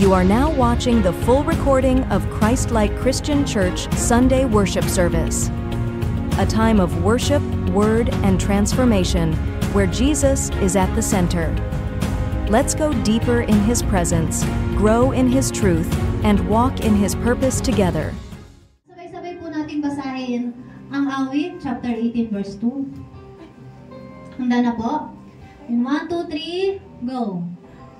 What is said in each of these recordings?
You are now watching the full recording of Christ-Like Christian Church Sunday Worship Service. A time of worship, word, and transformation where Jesus is at the center. Let's go deeper in His presence, grow in His truth, and walk in His purpose together. Sabay-sabay po natin basahin ang awit, chapter 18, verse 2. Handa na po? In 1, 2, 3, go!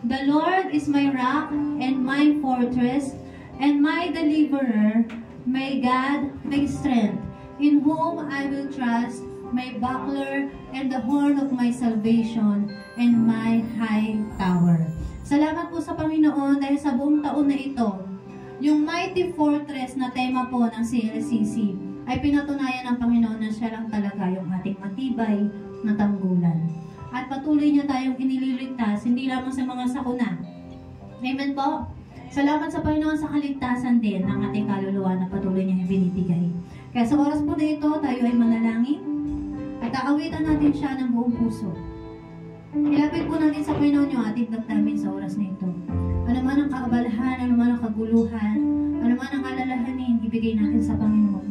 The Lord is my rock and my fortress and my deliverer, my God, my strength, in whom I will trust, my buckler and the horn of my salvation and my high tower. Salamat po sa Panginoon dahil sa buong taon na ito, yung mighty fortress na tema po ng CLCC ay pinatunayan ng Panginoon na siya lang talaga yung ating matibay na tanggulan. At patuloy niya tayong inililigtas, hindi lamang sa mga sakuna. Amen po? Salamat sa Panginoon sa kaligtasan din ng ating kaluluwa na patuloy niya ibinibigay. Kaya sa oras po na ito, tayo ay manalangin at aawitan natin siya ng buong puso. Ilapit po natin sa Panginoon yung ating damdamin sa oras na ito. Ano man ang kaabalahan, ano man ang kaguluhan, ano man ang alalahanin, ibigay natin sa Panginoon.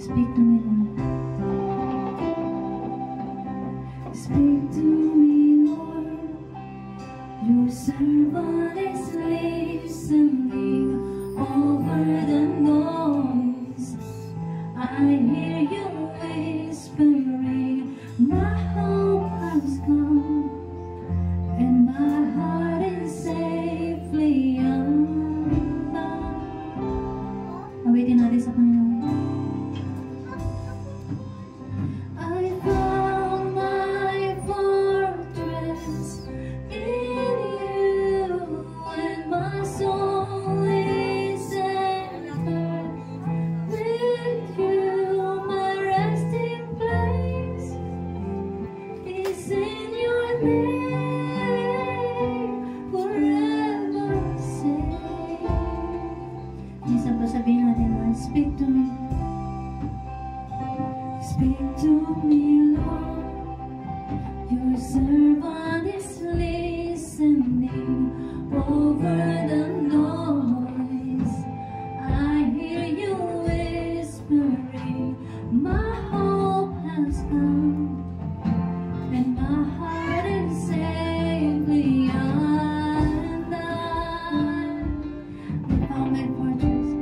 Speak to me, Lord. Speak to me, Lord. Your servant is listening over the noise. I hear you whispering, my hope has come, and my heart is safely undone. Awitin natin sa Panginoon. Speak to me. Speak to me, Lord. Your servant is listening over the noise. I hear you whispering, my hope has come, and my heart is safely undone. I found my fortress.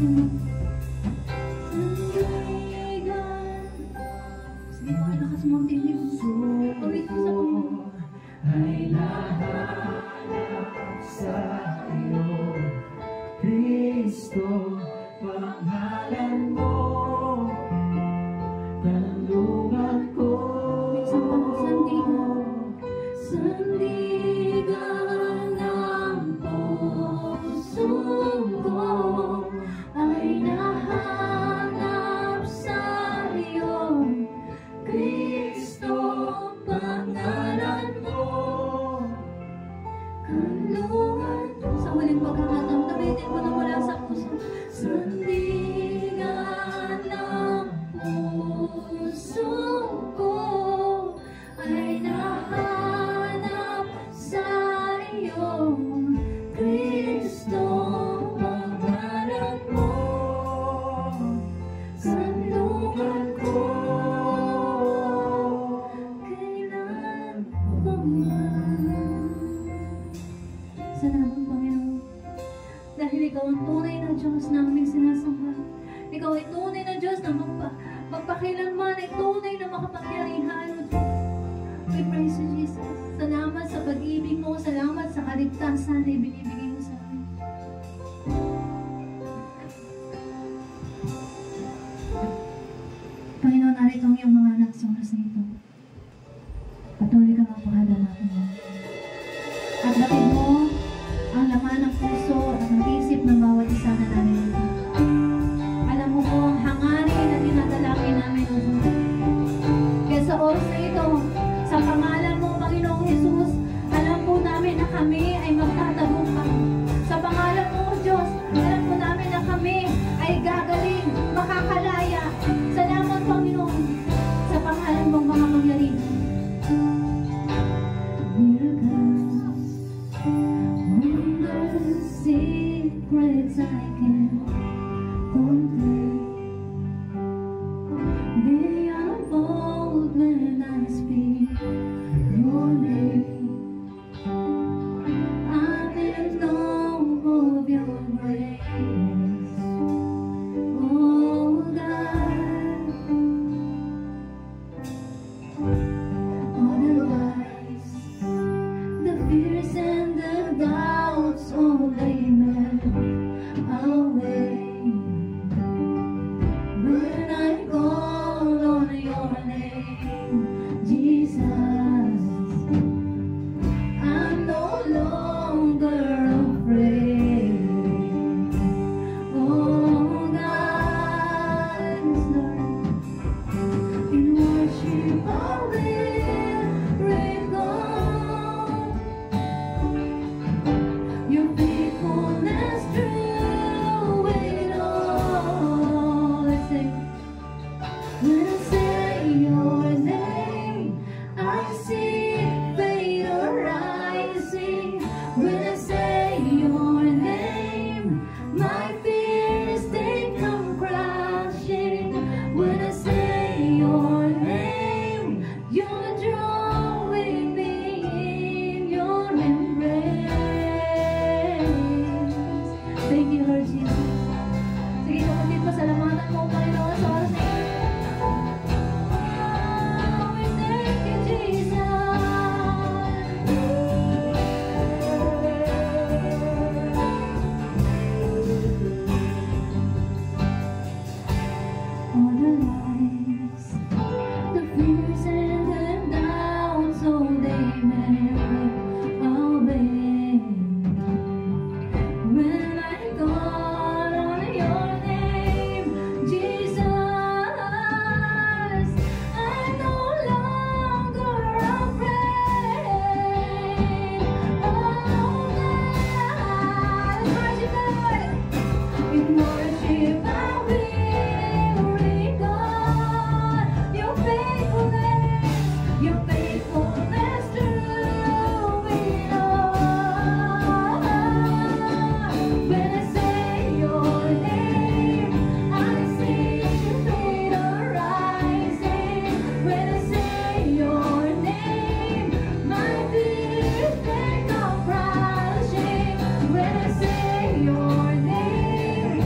bigkasin mo. Sandigan. Sige po, lakas mo ang tinig. Pagit mo sa Panginoon. Ay nahanap sa iyo, Kristo, pangalan mo, kanlungan ko. Sandigan ng puso ko ay nahanap sa iyo, Kristo, pangalan mo, kanlungan ko. Sa huling pagkakataon, nabitin mo na wala sa puso. Sandigan ng puso ko ay nahanap sa iyo, Kristo, pangalan mo, kanlungan ko. Kailan pa man? Salamat, Panginoon, dahil Ikaw ang tunay na Diyos na aming sinasamba. Ikaw ay tunay na Diyos na magpakilanman ay tunay na makapangyarihan. We praise you, Jesus. Salamat sa pag-ibig mo. Salamat sa kaligtasan na ibinibigay mo sa amin. Panginoon, narito ang iyong mga anak sa oras na ito. Patuloy kang magpahalamatin mo. At batid mo ang laman ng puso at ang isip ng bawat isa na namin ito. Alam mo po ang hangarin na dinadalangin namin ito. Kaya sa oras na ito, sa pangalan mo, Panginoong Jesus, alam po namin na kami ay magtatagumpay. Sa pangalan mo, Diyos, alam po namin na kami ay gagaling, makakalaya. Salamat, Panginoon, sa pangalan mong mga mangyarihan. Miracles, wonders, secrets I can contain. They unfold when I speak your name. I'm in awe of your grace, oh God. All the lies, the fears and the doubts, all they melt away when I call on your name, Jesus. I'm no longer afraid. Oh God, Lord, in worship I will recall your faithfulness through it all. Let's sing. When I say your name, I see fate arising. When I say your name, my fears they come crashing. When I say your name, you're drawing me in your embrace. Thank you, Lord Jesus. Sige, kapatid, pasalamatan mo, Panginoon, sa oras na ito. We thank you, Jesus. All the lies, the fears and the doubts, oh, they melt away when I call on your name, Jesus. I'm no longer afraid. Oh God, worship the Lord. In worship I will recall your faithfulness through it all. When I say your name, I see fate arising. When I say your name, my fears they come crashing. When I say your name,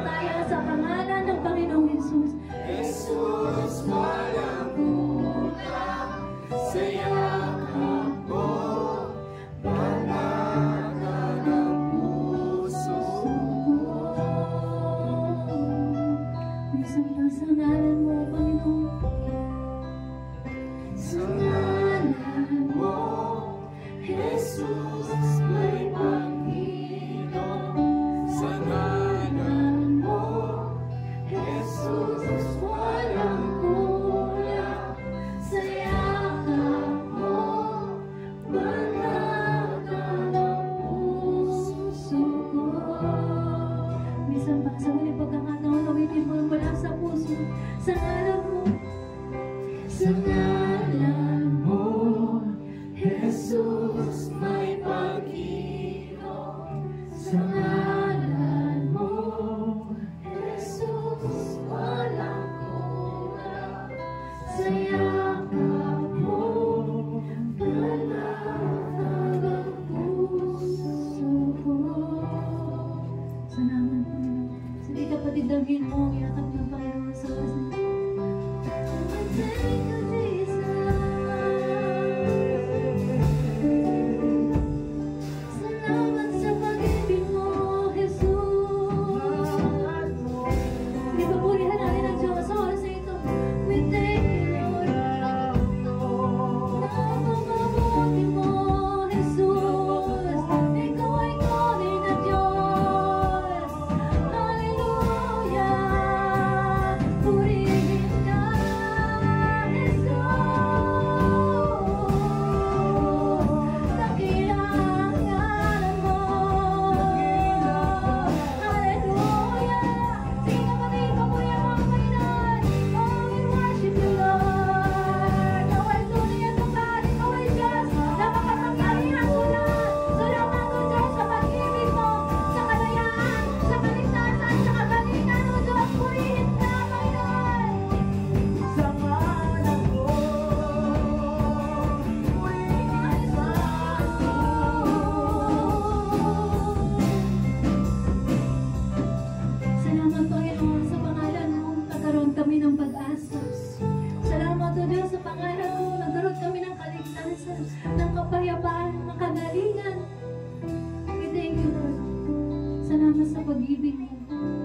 pananampalataya sa pangalan ng Panginoong Jesus. Jesus, walang kulang sa yakap mo, panagan ng puso ko. Minsan pa sa ngalan mo, Panginoon. Sa ngalan mo, Jesus, may Panginoon. Sa ngalan mo, Jesus, walang kulang sa yakap mo, panagan ng puso ko. Minsan pa sa huling pagkakataon, awitin mo mula sa puso. Sa ngalan mo. Sa ngalan mo, Jesus, may Panginoon. Sa ngalan mo, Jesus, walang kulang sa yakap mo, panagan ng puso ko. Salamat, Panginoon. Sige kapatid, dalhin mo ang yatak ng Panginoon sa oras na ito. Thank you, Jesus. Salamat sa pag-ibig mo, Jesus. Ipapurihan natin ang Diyos sa oras na ito. We thank you, Lord. Napakabuti mo, Jesus. Ikaw ay tunay na Diyos. Hallelujah. Purihin ka, Jesus. Dakilang ngalan mo. Hallelujah. Sige kapatid, papurihan mo ang Panginoon. Oh, we worship you, Lord. Ikaw ay tunay at tapat. Ikaw ay Diyos. Napakapangyarihan mo lahat. Salamat o Diyos sa pag-ibig mo, sa kalayaan, sa kaligtasan, sa kagalingan o Diyos. Purihin ka, Panginoon. Sa ngalan mo, Salamat, Panginoon, sa pangalan mo, nagkaroon kami ng pag-asa. Salamat, O Diyos, sa pangalan mo, nagkaroon kami ng kaligtasan, ng kapayapaan, ng kagalingan. We thank you, Lord. Salamat sa pag-ibig mo,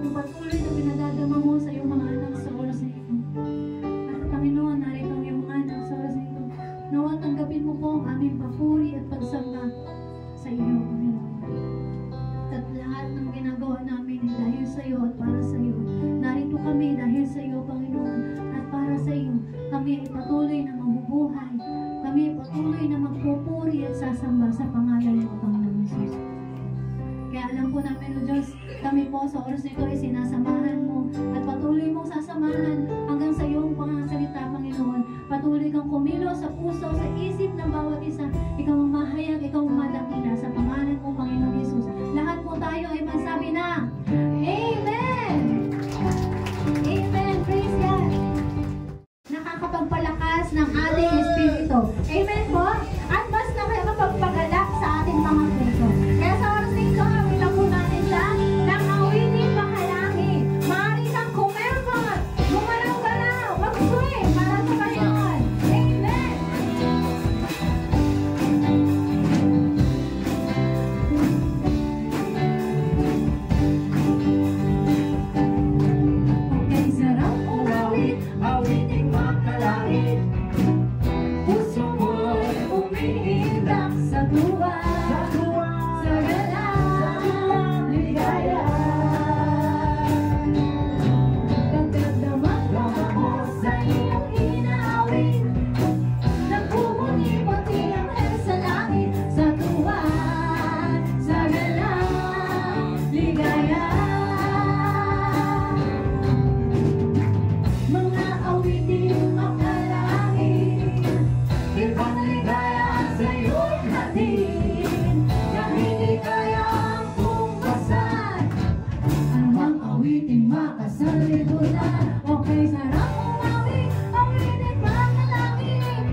ang patuloy na pinadadama mo sa iyong mga anak sa oras na ito. At Panginoon, narito ang iyong mga anak sa oras na ito. Nawa tanggapin mo po ang aming papuri at pagsamba sa iyo, Panginoon. At lahat ng ginagawa namin ay dahil sa iyo at para sa iyo. Narito kami dahil sa iyo, Panginoon, at para sa iyo. Kami ay patuloy na mabubuhay. Kami ay patuloy na magpupuri at sasamba sa pangalan mo, Panginoon Jesus. Kaya alam po namin, O Diyos, kami po sa oras nito ay sinasamahan mo at patuloy mong sasamahan hanggang sa iyong pangasalita, Panginoon. Patuloy kang kumilos sa puso, sa isip ng bawat isa. Ikaw ang mahayag, ikaw ang madakila sa pangalan mo, Panginoon Jesus. Lahat po tayo ay magsabi na, Amen! Amen! Praise God! Nakakapagpalakas ng ating espiritu. Amen po? At mas nakakapagpagalak sa ating mga puso. Kaya sa oras nito, awitan po natin siya ng awiting mahalangin. Maaari kang kumembot, gumalaw-galaw, mag-swing para sa Panginoon. Amen! Okay, sarap umawit, awiting makalangit. puso mo'y umiiyak sa tuwa. Sa tuwa, Sa galang, ligaya. Nagdadamag mo sa iyong inaawit. Nagpupunyi pati ang hel sa langit. Sa tuwa, sa galang, ligaya. Mga awiting makalangit, ibang ligaya sa iyo'y hatid. Kahit di kayang tumpasan, anumang awiting makasalibutan. Okay, sarap umawit, awiting makalangit.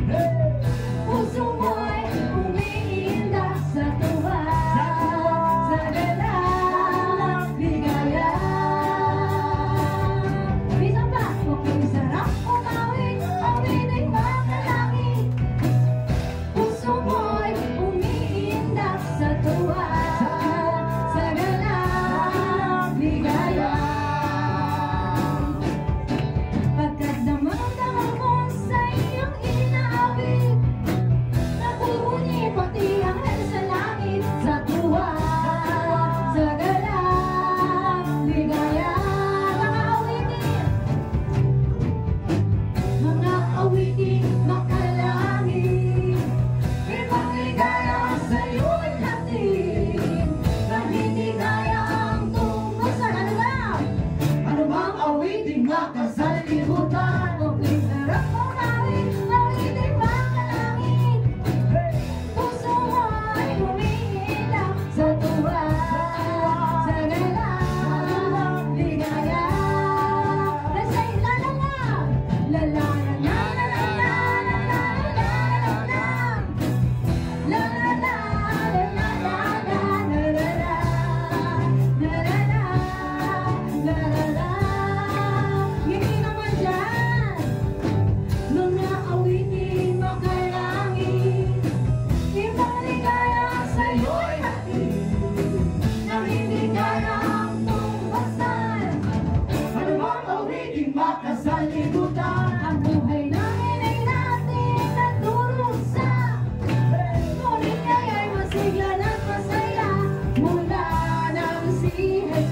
Puso mo'y umiindak sa tuwa. Sa galang, ligaya.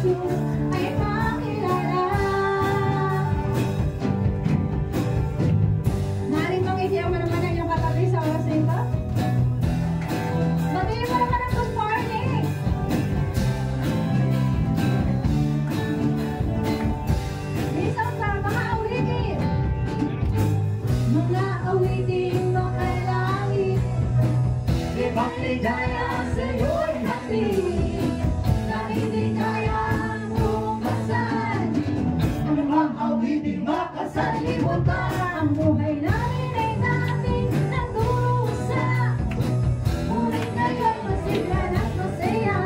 Jesus ay makilala. Maring mangitiyaw mo naman ang iyong katabi sa oras na ito. Batiin mo naman ang good morning. Isang sa mga awitin. Mga awitin makalangit. Ibang ligaya sa'yo'y hatid na hindi kayang tumasan. Ano bang awiting makasalimutan? Ang buhay namin ay dating nagdurusa. Ngunit ngayon masiglan at masaya.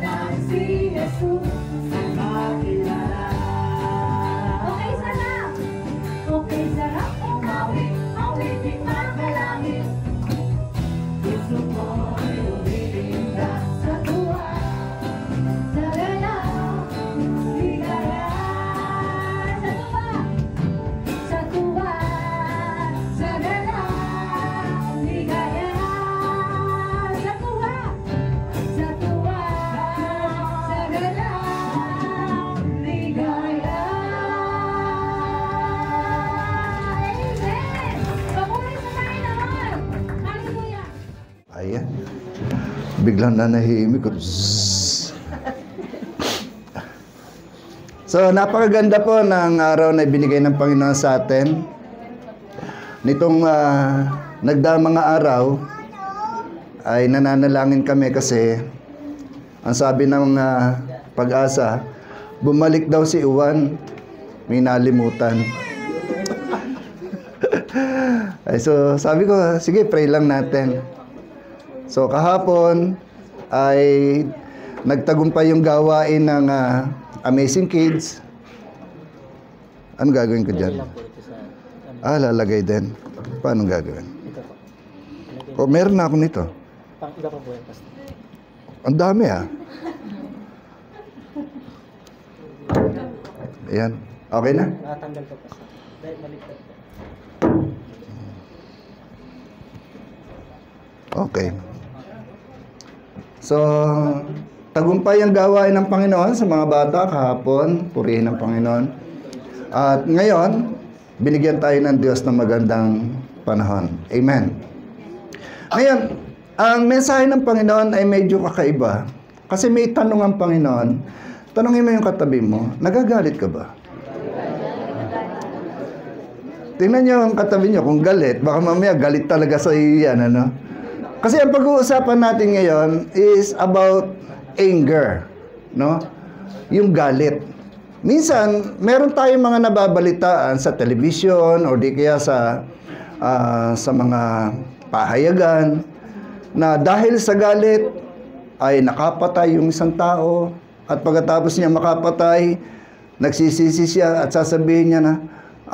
Dahil si Jesus Ay makilala. okay sarap. Okay sarap umawit. Awiting makalangit. Gusto ko'y umilinda Sa tuwa, sa galaw, ligaya. Sa tuwa, sa galaw, ligaya. Sa tuwa, sa galaw, ligaya. Amen! Papuri sa Panginoon! Hallelujah! Ayan. Biglang nanahimik ko. Zzz. So, napakaganda po ng araw na binigay ng Panginoon sa atin. Nitong nagdaang mga araw, ay nananalangin kami kasi ang sabi ng Pag-asa, bumalik daw si Juan, may nalimutan. Ay, so, sabi ko, sige, pray lang natin. So kahapon ay nagtagumpay yung gawain ng Amazing Kids. Ano gagawin ko dyan? Lalagay din. Paano gagawin? O, meron na ako nito. Iba pa po yan, Pastor. Ang dami Ayan. Okay na? Nakatanggal pa, Pastor. Dahil maligtad po. Okay. So, tagumpay ang gawain ng Panginoon sa mga bata kahapon. Purihin ang Panginoon. At ngayon, binigyan tayo ng Diyos ng magandang panahon. Amen. Ngayon, ang mensahe ng Panginoon ay medyo kakaiba. Kasi may tanong ang Panginoon. Tanungin mo yung katabi mo, nagagalit ka ba? Tingnan nyo ang katabi nyo kung galit. Baka mamaya galit talaga sa iyo yan, ano? Kasi ang pag-uusapan natin ngayon is about anger, no? Yung galit. Minsan, meron tayong mga nababalitaan sa television o di kaya sa mga pahayagan na dahil sa galit ay nakapatay yung isang tao at pagkatapos niya makapatay, nagsisisi siya at sasabihin niya na,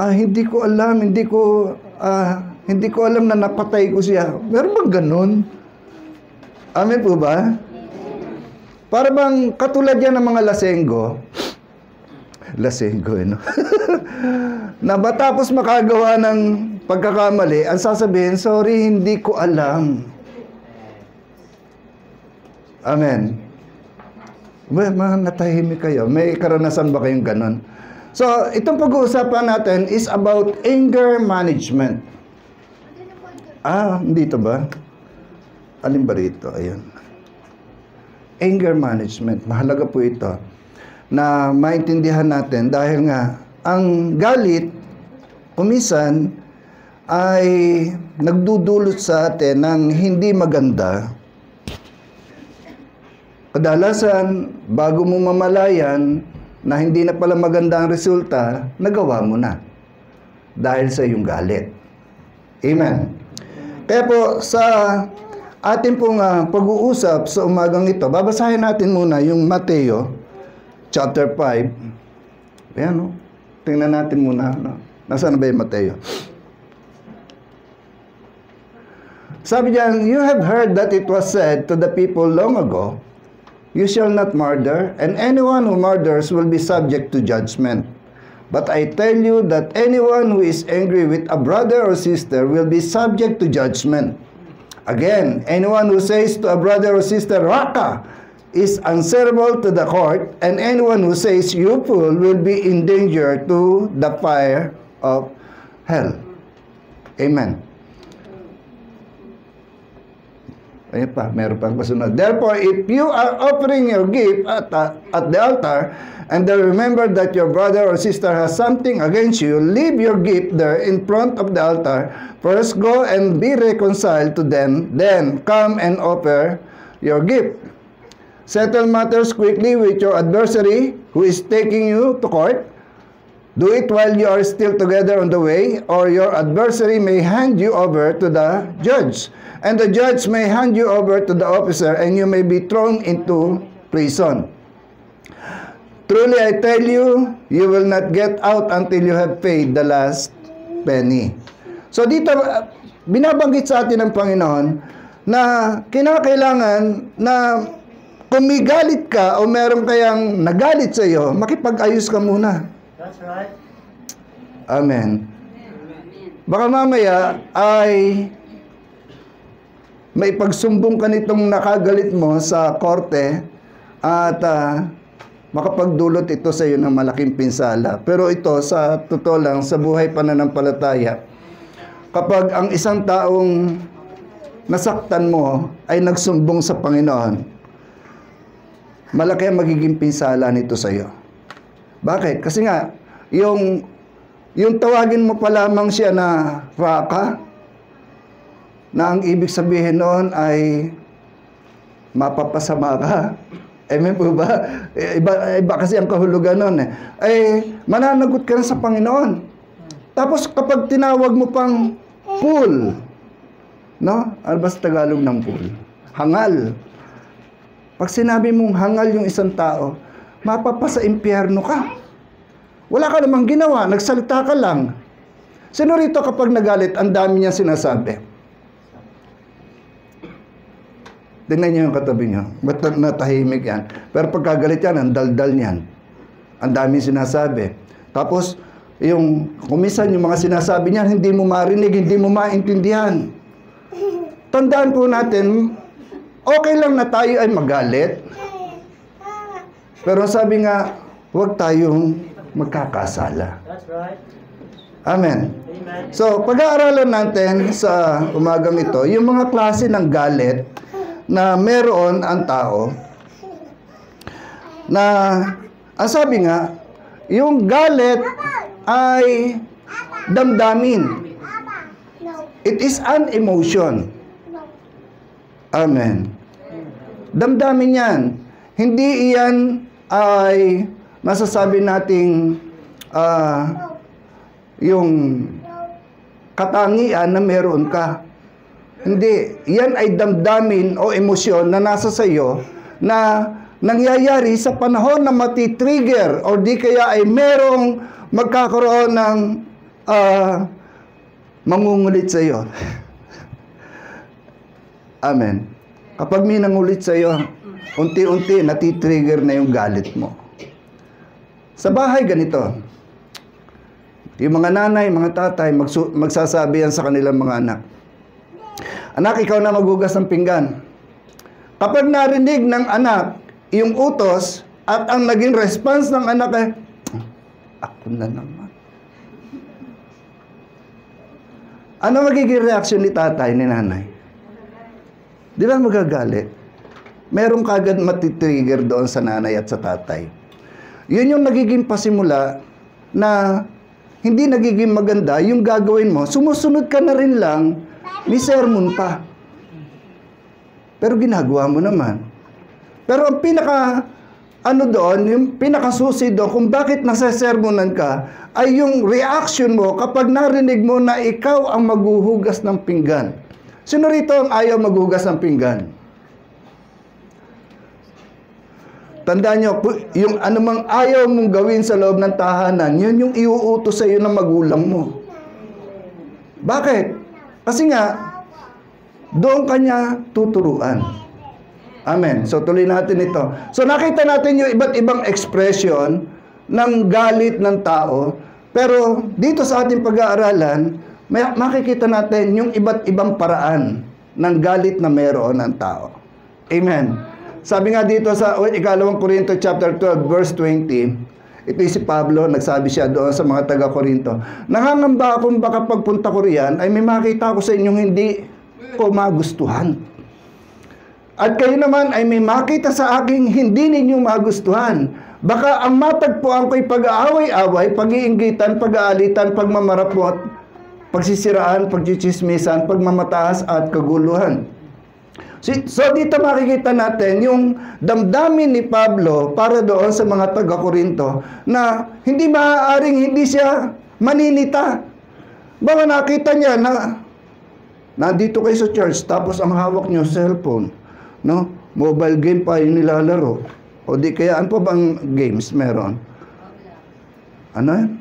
hindi ko alam, hindi ko alam na napatay ko siya. Meron bang ganun? Amen po ba? Para bang katulad yan ng mga lasenggo, no? Na matapos makagawa ng pagkakamali, ang sasabihin, sorry, hindi ko alam. Amen. Mga natahimik kayo. May karanasan ba kayong ganun? So, itong pag-uusapan natin is about anger management. Dito ba? Alin ba rito? Ayun. Anger management. Mahalaga po ito na maintindihan natin dahil nga ang galit kumisan ay nagdudulot sa atin ng hindi maganda. Kadalasan, bago mo mamalayan na hindi na pala maganda ang resulta, nagawa mo na dahil sa iyong galit. Amen. Kaya po, sa ating pong pag-uusap sa umagang ito, babasahin natin muna yung Mateo chapter 5. Ayan, no? Tingnan natin muna. No? Nasaan ba yung Mateo? Sabi diyan, you have heard that it was said to the people long ago, you shall not murder, and anyone who murders will be subject to judgment. But I tell you that anyone who is angry with a brother or sister will be subject to judgment. Again, anyone who says to a brother or sister, Raka, is answerable to the court, and anyone who says you fool will be in danger to the fire of hell. Amen. Ayun pa, meron pang kasunod. Therefore, if you are offering your gift at the altar, and then remember that your brother or sister has something against you, leave your gift there in front of the altar. First go and be reconciled to them, then come and offer your gift. Settle matters quickly with your adversary who is taking you to court. Do it while you are still together on the way, or your adversary may hand you over to the judge, and the judge may hand you over to the officer, and you may be thrown into prison. Truly, I tell you, you will not get out until you have paid the last penny. So dito, binabanggit sa atin ng Panginoon na kinakailangan na kung may galit ka o meron kayang nagalit sa iyo, makipag-ayos ka muna. That's right. Amen. Baka mamaya ay may pagsumbong ka nitong nakagalit mo sa korte at makapagdulot ito sa iyo ng malaking pinsala. Pero ito, sa totoo lang, sa buhay pananampalataya, kapag ang isang taong nasaktan mo ay nagsumbong sa Panginoon, malaki ang magiging pinsala nito sa iyo. Bakit? Kasi nga, yung tawagin mo pa lamang siya na raka, na ang ibig sabihin noon ay mapapasama ka. Amen po ba? Iba kasi ang kahulugan noon eh. Ay, mananagot ka na sa Panginoon. Tapos kapag tinawag mo pang fool, no? Ano ba sa Tagalog ng fool? Hangal. Pag sinabi mong hangal yung isang tao, mapapasa impyerno ka. Wala ka namang ginawa, nagsalita ka lang. Sino rito kapag nagalit, ang dami niya sinasabi? Tingnan niyo yung katabi niyo. Ba't natahimik yan? Pero pagkagalit yan, ang daldal niyan. Ang dami sinasabi. Tapos, kumisan yung mga sinasabi niyan, hindi mo marinig, hindi mo maintindihan. Tandaan po natin, okay lang na tayo ay magalit. Pero sabi nga, huwag tayong magkakasala. That's right. Amen. Amen. So, pag-aaralan natin sa umagang ito, yung mga klase ng galit na meron ang tao, na, ang sabi nga, yung galit ay damdamin. It is an emotion. Amen. Damdamin yan. Hindi iyan ay masasabi nating yung katangian na meron ka. Hindi. Yan ay damdamin o emosyon na nasa sayo na nangyayari sa panahon na matitrigger or di kaya ay merong magkakaroon ng mangungulit sa iyo. Amen. Kapag may nangulit sa iyo, unti-unti natitrigger na yung galit mo. Sa bahay ganito, yung mga nanay, mga tatay, magsasabi yan sa kanilang mga anak. Anak, ikaw na maghugas ng pinggan. Kapag narinig ng anak yung utos at ang naging response ng anak ay, ako na naman. Ano magiging reaksyon ni tatay, ni nanay? Di ba magagalit? Merong kagad matitrigger doon sa nanay at sa tatay. Yun yung nagiging pasimula na hindi nagiging maganda yung gagawin mo. Sumusunod ka na rin lang, may sermon pa. Pero ginagawa mo naman. Pero ang yung pinakasusi doon, kung bakit nasa-sermonan ka, ay yung reaction mo kapag narinig mo na ikaw ang maghuhugas ng pinggan. Sino rito ang ayaw maghugas ng pinggan? Tandaan nyo, yung anumang ayaw mong gawin sa loob ng tahanan, yun yung iuutos sa iyo ng magulang mo. Bakit? Kasi nga, doon kanya tuturuan. Amen. So, tuloy natin ito. So, nakita natin yung iba't ibang expression ng galit ng tao. Pero, dito sa ating pag-aaralan, makikita natin yung iba't ibang paraan ng galit na meron ng tao. Amen. Sabi nga dito sa ikalawang Korinto chapter 12 verse 20, ito si Pablo, nagsabi siya doon sa mga taga-Korinto, nangangamba akong baka pagpunta ko riyan ay may makita ko sa inyong hindi ko magustuhan. At kayo naman ay may makita sa aking hindi ninyo magustuhan. Baka ang matagpuan ko'y pag-aaway-away, pag-iinggitan, pag-aalitan, pagmamarapot, pagsisiraan, pagchichismisan, pagmamataas at kaguluhan. So dito makikita natin yung damdamin ni Pablo para doon sa mga taga-Korinto na hindi maaaring hindi siya maninita. Baka nakita niya na nandito kayo sa church tapos ang hawak niyo cellphone, no? Mobile game pa yung nilalaro. O di kaya ano pa bang games meron? Ano yan?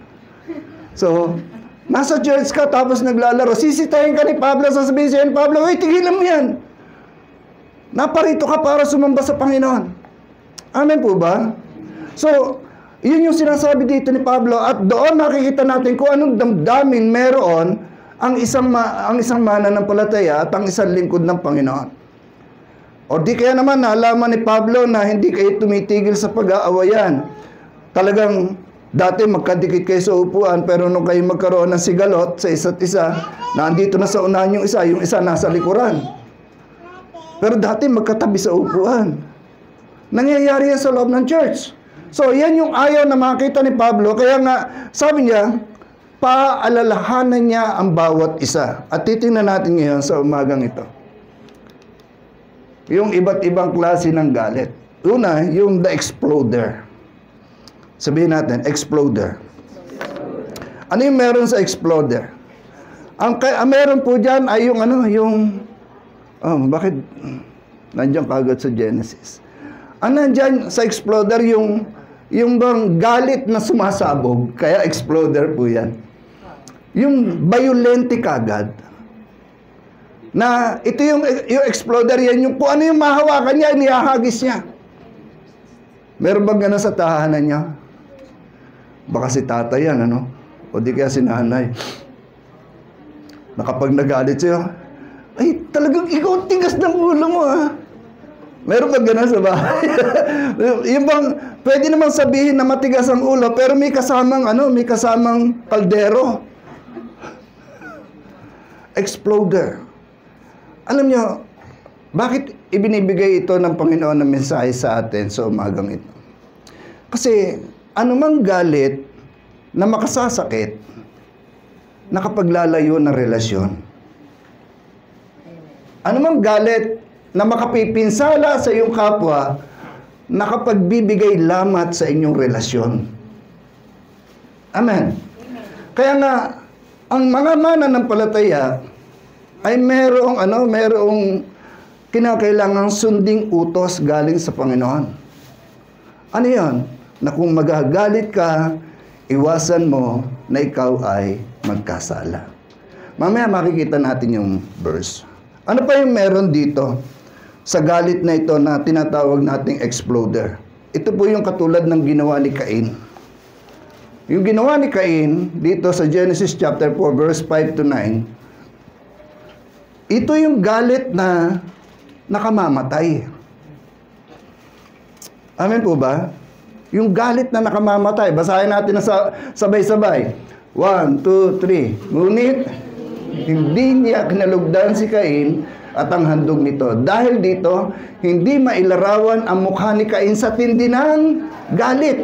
So, nasa church ka tapos naglalaro, sisitahin ka ni Pablo, sasabihin siya, Pablo, uy, tigilan mo yan. Naparito ka para sumamba sa Panginoon. Amen po ba? So, yun yung sinasabi dito ni Pablo at doon makikita natin kung anong damdamin meron ang isang mananampalataya at ang isang lingkod ng Panginoon. O di kaya naman nalaman ni Pablo na hindi kayo tumitigil sa pag-aawayan. Talagang dati magkadikit kayo sa upuan pero nung kayo magkaroon ng sigalot sa isa't isa, nandito na sa unahan yung isa nasa likuran. Pero dati magkatabi sa upuan. Nangyayari yan sa loob ng church. So yan yung ayaw na makita ni Pablo. Kaya nga sabi niya, paalalahanan niya ang bawat isa. At titingnan natin ngayon sa umagang ito yung iba't ibang klase ng galit. Una, yung the exploder. Sabihin natin, exploder. Ano yung meron sa exploder? Ang meron po dyan ay bakit nandiyan kagad sa Genesis? Ano nandyan sa exploder yung bang galit na sumasabog, kaya exploder po yan. Yung violente kagad. Na ito yung exploder yan, yung kung ano yung mahawakan niya, nihahagis niya. Meron bang gano'n sa tahanan niya? Baka si tatay yan, ano? O di kaya si nanay. Na kapag nagalit siya, ay talagang ikaw ang tigas ng ulo mo, ha? Meron bang gano'n sa bahay? Yung bang, pwede naman sabihin na matigas ang ulo, pero may kasamang kaldero. Exploder. Alam nyo, bakit ibinibigay ito ng Panginoon na mensahe sa atin sa umagang ito? Kasi anumang galit na makasasakit, nakapaglalayo ng relasyon. Anumang galit na makapipinsala sa iyong kapwa, nakapagbibigay lamat sa inyong relasyon. Amen. Kaya nga, ang mga mananampalataya ay merong kinakailangang sunding utos galing sa Panginoon. Ano yan? Na kung magagalit ka, iwasan mo na ikaw ay magkasala. Mamaya makikita natin yung verse. Ano pa yung meron dito sa galit na ito na tinatawag nating exploder? Ito po yung katulad ng ginawa ni Cain. Yung ginawa ni Cain dito sa Genesis chapter 4 verse 5 to 9, ito yung galit na nakamamatay. Amen po ba? Yung galit na nakamamatay. Basahin natin na sabay-sabay. 1, 2, 3. Ngunit, hindi niya kinalugdan si Cain at ang handog nito. Dahil dito, hindi mailarawan ang mukha ni Cain sa tindi ng galit.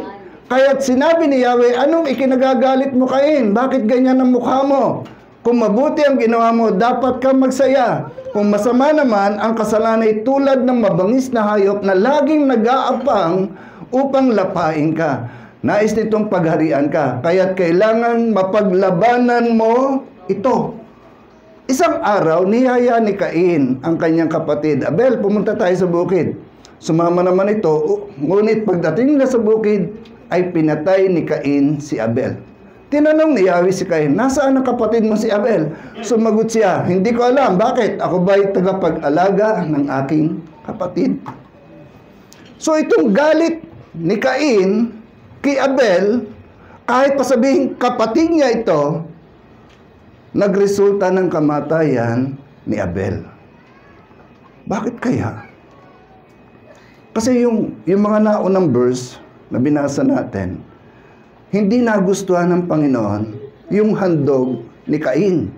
Kaya't sinabi ni Yahweh, anong ikinagagalit mo, Cain? Bakit ganyan ang mukha mo? Kung mabuti ang ginawa mo, dapat kang magsaya. Kung masama naman, ang kasalanan ay tulad ng mabangis na hayop na laging nag-aapang upang lapain ka. Nais nitong pagharian ka. Kaya't kailangan mapaglabanan mo ito. Isang araw, niyaya ni Cain ang kanyang kapatid. Abel, pumunta tayo sa bukid. Sumama naman ito. Ngunit pagdating nila sa bukid, ay pinatay ni Cain si Abel. Tinanong ni Yahweh si Cain, nasaan ang kapatid mo si Abel? Sumagot siya, hindi ko alam. Bakit? Ako ba'y tagapag-alaga ng aking kapatid? So itong galit ni Cain kay Abel, kahit pasabihin kapatid niya ito, nagresulta ng kamatayan ni Abel. Bakit kaya? Kasi yung mga naunang verse na binasa natin, hindi nagustuhan ng Panginoon yung handog ni Cain.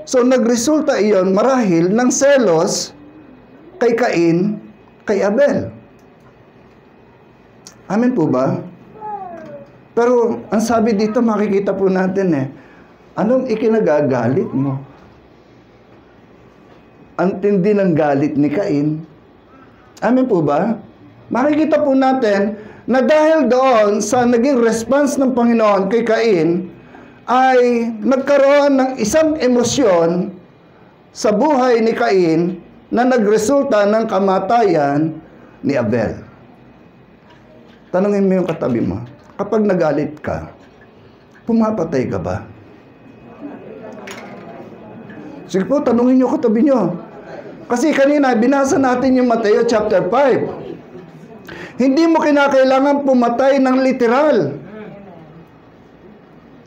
So nagresulta iyon marahil ng selos kay Cain, kay Abel. Amen po ba? Pero ang sabi dito, makikita po natin anong ikinagagalit mo? Ang tindi ng galit ni Cain. Amen po ba? Makikita po natin na dahil doon sa naging response ng Panginoon kay Cain, ay nagkaroon ng isang emosyon sa buhay ni Cain na nagresulta ng kamatayan ni Abel. Tanungin mo yung katabi mo, kapag nagalit ka, pumapatay ka ba? Sige po, tanungin nyo katabi nyo. Kasi kanina, binasa natin yung Mateo chapter 5. Hindi mo kinakailangan pumatay ng literal.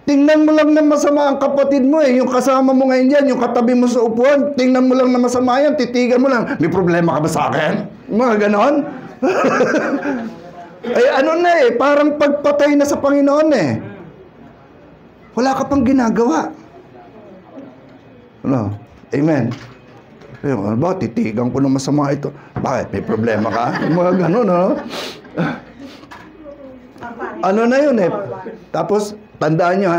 Tingnan mo lang na masama ang kapatid mo yung kasama mo ngayon yan, yung katabi mo sa upuan, tingnan mo lang na masama yan, titigan mo lang, may problema ka ba sa akin? Mga ganon. Ay ano na parang pagpatay na sa Panginoon Wala ka pang ginagawa. Ano? Amen. Ano ba, titigan ko ng masama ito. Bakit? May problema ka? Mga ganon, Ano na yun Tapos, tandaan nyo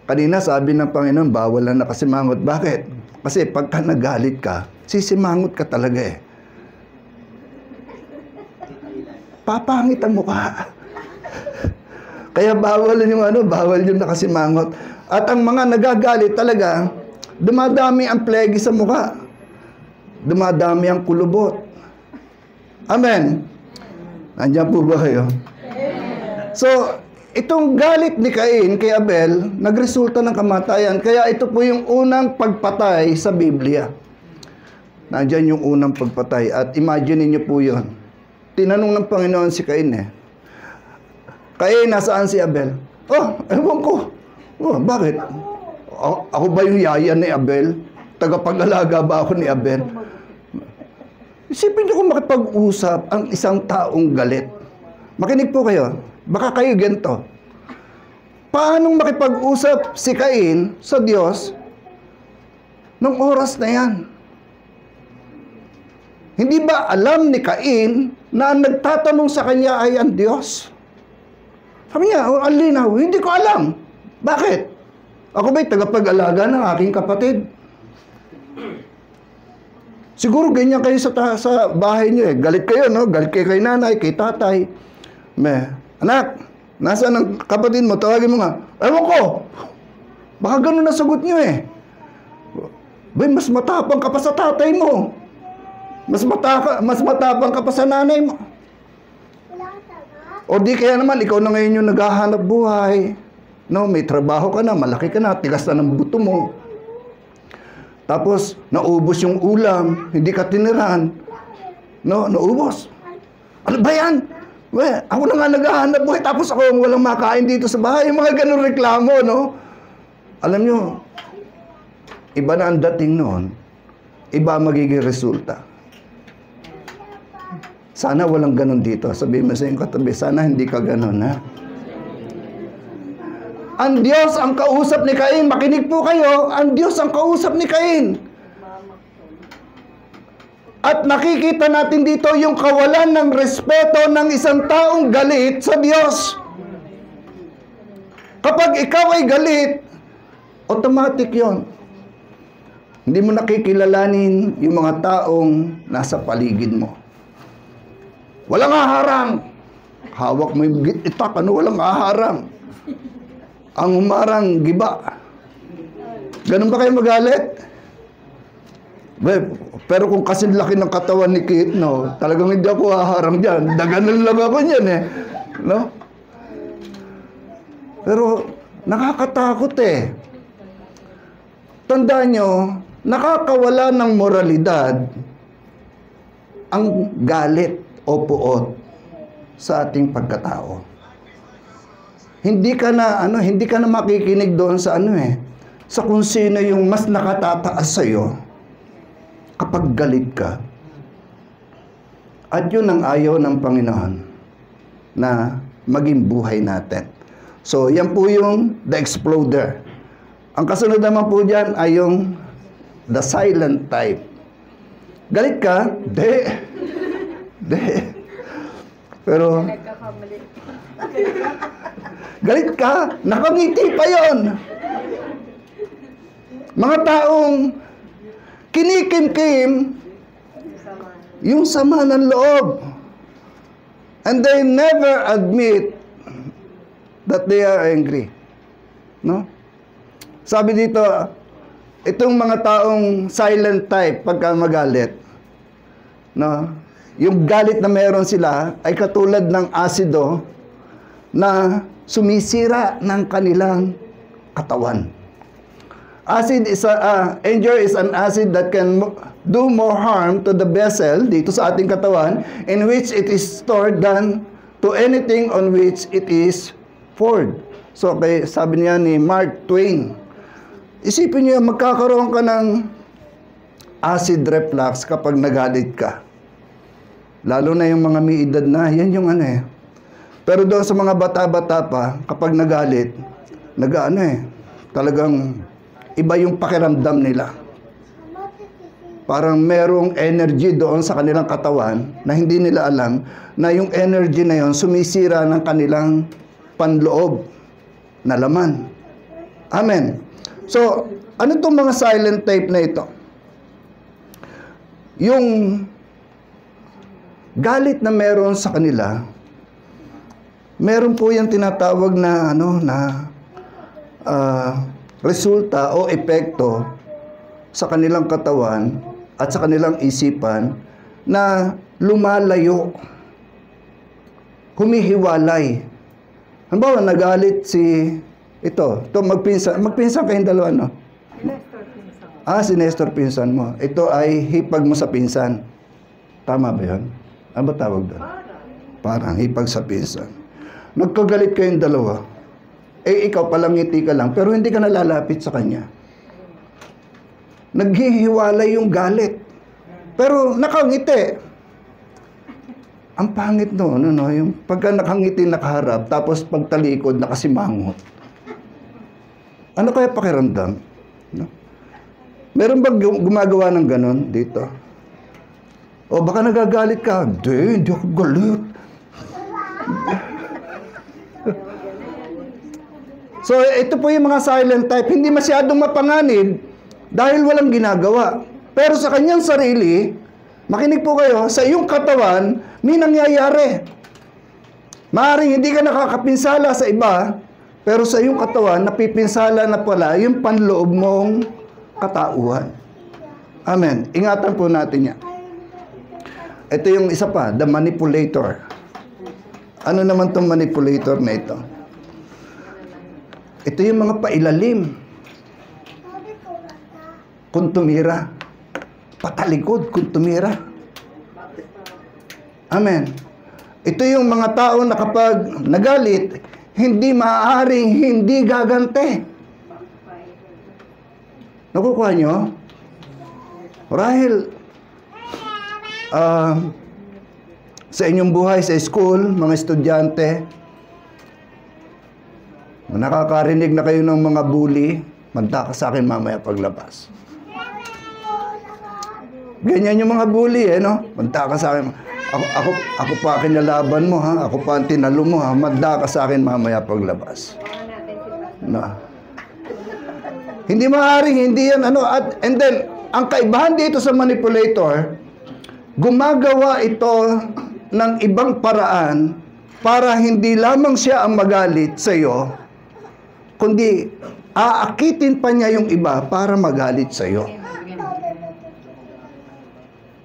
kanina sabi ng Panginoon, bawal na nakasimangot. Bakit? Kasi pagka nagalit ka, sisimangot ka talaga Papangit ang mukha. Kaya bawal yung nakasimangot. At ang mga nagagalit talaga, dumadami ang plegi sa mukha. Dumadami ang kulubot. Amen. Nandiyan po ba kayo? So, itong galit ni Cain kay Abel, nagresulta ng kamatayan. Kaya ito po yung unang pagpatay sa Biblia. Nandiyan yung unang pagpatay. At imagine niyo po yun. Tinanong ng Panginoon si Cain Cain, nasaan si Abel? Ewan ko. Bakit? Ako ba yung yaya ni Abel? Tagapag-alaga ba ako ni Abel? Isipin niyo kung makipag-usap ang isang taong galit. Makinig po kayo. Baka kayo ganito. Paanong makipag-usap si Cain sa Diyos nung oras na yan? Hindi ba alam ni Cain na ang nagtatanong sa kanya ay ang Diyos? Sabi niya, ang linaw, hindi ko alam. Bakit? Ako ba'y tagapag-alaga ng aking kapatid? Siguro ganyan kayo sa bahay niyo Galit kayo, Galit kayo kay nanay, kay tatay. Anak, nasaan ang kapatid mo? Tawagin mo nga. Ewan ko. Baka ganun na sagot niyo Bay, mas matapang ka pa sa tatay mo. Mas matapang ka pa sa nanay mo. O di kaya naman, ikaw na ngayon yung naghahanap buhay. May trabaho ka na, malaki ka na, tigas na ng buto mo. Tapos, naubos yung ulam, hindi ka tiniran. Naubos. Ano ba yan? Ako na nga naghahanap buhay, tapos ako walang makain dito sa bahay. Yung mga ganun reklamo, Alam nyo, iba na ang dating noon, iba magiging resulta. Sana walang ganun dito. Sabihin mo sa iyong katabi, sana hindi ka ganun, Ang Diyos ang kausap ni Cain. Makinig po kayo. Ang Diyos ang kausap ni Cain. At nakikita natin dito yung kawalan ng respeto ng isang taong galit sa Diyos. Kapag ikaw ay galit, automatic yon. Hindi mo nakikilalanin yung mga taong nasa paligid mo. Walang haharang. Hawak mo yung itak, walang haharang. Ang humarang, giba. Ganun ba kayo magalit? Pero kung kasing laki ng katawan ni Kit, talagang hindi ako haharang dyan. Daganan lang ako dyan, Pero, nakakatakot Tandaan nyo, nakakawala ng moralidad ang galit o puot sa ating pagkatao. Hindi ka na makikinig doon sa sa kung sino yung mas nakatataas sa iyo kapag galit ka. At yun ang ayaw ng Panginoon na maging buhay natin. So, yan po yung the exploder. Ang kasunod naman po dyan ay yung the silent type. Galit ka? Di. Pero, galit ka? Nakangiti pa yon. Mga taong kinikim-kim yung sama ng loob. And they never admit that they are angry. No? Sabi dito, itong mga taong silent type pagka magalit, no? Yung galit na meron sila ay katulad ng asido na sumisira ng kanilang katawan. Anger is an acid that can do more harm to the vessel, dito sa ating katawan, in which it is stored than to anything on which it is poured. So, sabi niya ni Mark Twain, isipin niyo, magkakaroon ka ng acid reflux kapag nagalit ka. Lalo na yung mga may edad na, yan yung Pero doon sa mga bata-bata pa, kapag nagalit, talagang iba yung pakiramdam nila. Parang merong energy doon sa kanilang katawan na hindi nila alam na yung energy na yon sumisira ng kanilang panloob na laman. Amen. So, ano itong mga silent type na ito? Yung galit na meron sa kanila, meron po yung tinatawag na resulta o epekto sa kanilang katawan at sa kanilang isipan na lumalayo, humihiwalay. Halimbawa, nagalit si magpinsan kayong dalawa, no? Si Nestor pinsan mo. Ito ay hipag mo sa pinsan. Tama ba yun? Ano ba tawag doon? Parang hipag sa pinsan. Nagkagalit kayong dalawa. Ikaw palang ngiti ka lang, pero hindi ka nalalapit sa kanya. Naghihiwalay yung galit. Pero nakangiti. Ang pangit yung pagka nakangiti nakaharap, tapos pagtalikod nakasimangot. Ano kaya pakiramdam? No? Meron ba gumagawa ng ganon dito? O baka nagagalit ka? Hindi ako galit. So, ito po yung mga silent type. Hindi masyadong mapanganib dahil walang ginagawa. Pero sa kanyang sarili, makinig po kayo, sa iyong katawan, may nangyayari. Maaaring hindi ka nakakapinsala sa iba, pero sa iyong katawan, napipinsala na pala yung panloob mong katauhan. Amen. Ingatan po natin yan. Ito yung isa pa, the manipulator. Ano naman itong manipulator na ito? Ito yung mga pailalim. Kung tumira. Patalikod kung tumira. Amen. Ito yung mga tao na kapag nagalit, hindi maaaring hindi gagante. Nakukuha nyo? Rahil, sa inyong buhay sa school, mga estudyante, nakakarinig na kayo ng mga bully, manda ka sa akin mamaya paglabas. Ganyan yung mga bully, no? Manda ka sa akin. Ako pa kinalaban mo, ha? Ako pa ang tinalo mo, ha? Manda ka sa akin mamaya paglabas. No. Hindi maaaring, hindi yan, and then, ang kaibahan dito sa manipulator, gumagawa ito ng ibang paraan para hindi lamang siya ang magalit sa iyo, kundi aakitin pa niya yung iba para magalit sa iyo.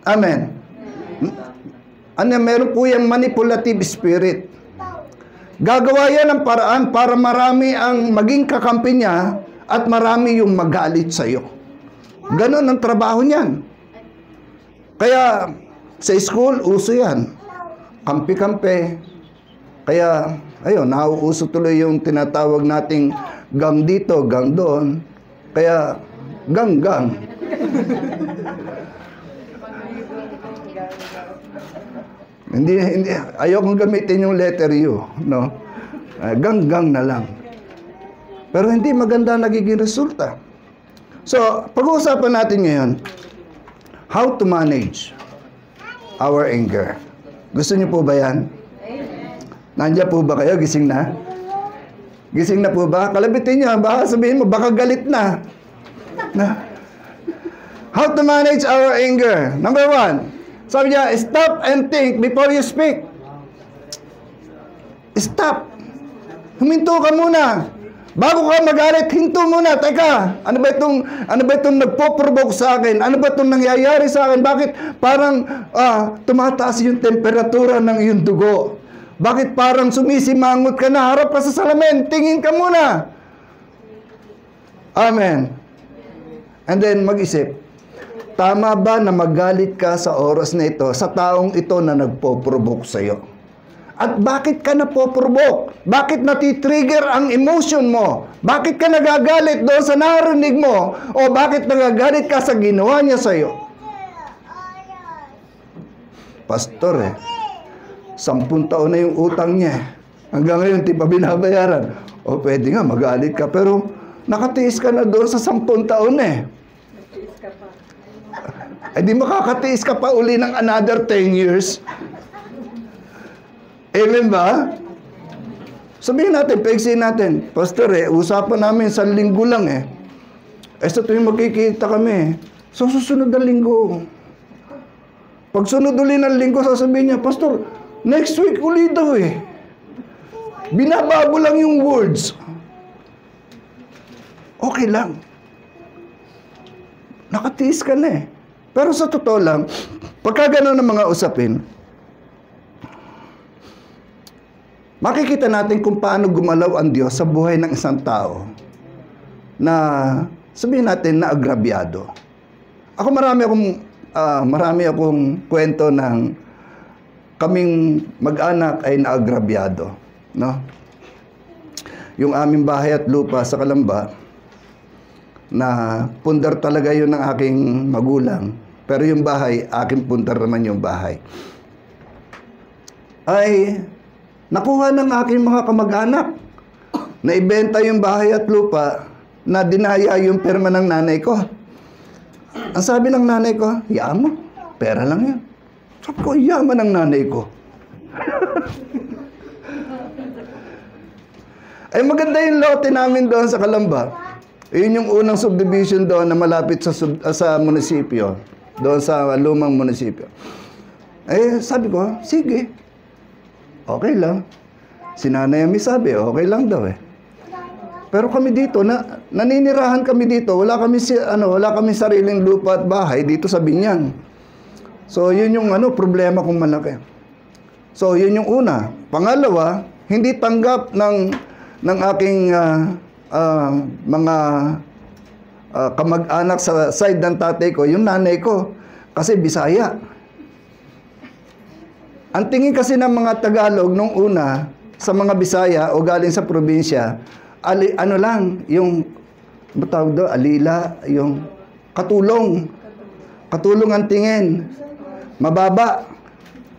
Amen. Meron po yung manipulative spirit. Gagawa yan ng paraan para marami ang maging kakampi niya at marami yung magalit sa iyo. Ganon ang trabaho niyan. Kaya sa school, uso yan. Kampi-kampi. Kaya, nauuso tuloy yung tinatawag nating gang dito, gang doon. Kaya, gang-gang. Hindi, ayokong gamitin yung letter U, no? Gang na lang. Pero hindi maganda nagiging resulta. So, pag-uusapan natin ngayon, how to manage our anger. Gusto niyo po ba yan? Nandiyan po ba kayo? Gising na? Gising na po ba? Kalabitin niyo, baka sabihin mo, baka galit na. How to manage our anger. Number 1, sabi niya, stop and think before you speak. Stop. Huminto ka muna. Bago ka magalit, hinto muna. Teka, ano ba itong nagpo-provoke sa akin? Ano ba itong nangyayari sa akin? Bakit parang tumataas yung temperatura ng iyong dugo? Bakit parang sumisimangot ka na? Harap ka sa salamin. Tingin ka muna. Amen. And then mag-isip, tama ba na magalit ka sa oras na ito, sa taong ito na nagpo-provoke sa'yo? At bakit ka napoprovoke? Bakit natitrigger ang emotion mo? Bakit ka nagagalit doon sa narinig mo? O bakit nagagalit ka sa ginawa niya sa'yo? Pastor 10 taon na yung utang niya. Hanggang ngayon, di pa binabayaran. O pwede nga, magalit ka. Pero nakatiis ka na doon sa 10 taon di makakatiis ka pa uli ng another 10 years. Amen ba? Sabihin natin, paigsin natin, Pastor usapan namin sa linggo lang sa tuwing magkikita kami so susunod na linggo. Pag sunod uli ng linggo, sasabihin niya, Pastor, next week uli daw binabago lang yung words. Okay lang. Nakatiis ka na Pero sa totoo lang, pagka gano'n ng mga usapin, makikita natin kung paano gumalaw ang Diyos sa buhay ng isang tao na sabihin natin na agrabyado. Ako marami akong kwento ng kaming mag-anak ay naagrabyado, no? Yung aming bahay at lupa sa Kalamba, na pundar talaga yun ng aking magulang. Pero yung bahay, aking pundar naman yung bahay. Ay nakuha ng aking mga kamag-anak na ibenta yung bahay at lupa na dinaya yung perma ng nanay ko. Ang sabi ng nanay ko, yaman, pera lang yan. Sabi ko, yaman ng nanay ko. Ay maganda yung lote namin doon sa Kalamba. Yun yung unang subdivision doon na malapit sa munisipyo. Doon sa lumang munisipyo. Sabi ko, sige. Okay lang. Si Nanay Ami sabi, okay lang daw Pero kami dito, naninirahan kami dito. Wala kami sariling lupa at bahay dito sa Binyang. So, yun yung problema kong malaki. So, yun yung una. Pangalawa, hindi tanggap ng aking mga kamag-anak sa side ng tatay ko, yung nanay ko, kasi Bisaya. Ang tingin kasi ng mga Tagalog nung una, sa mga Bisaya o galing sa probinsya, yung batawag do, alila, yung katulong. Katulong ang tingin. Mababa.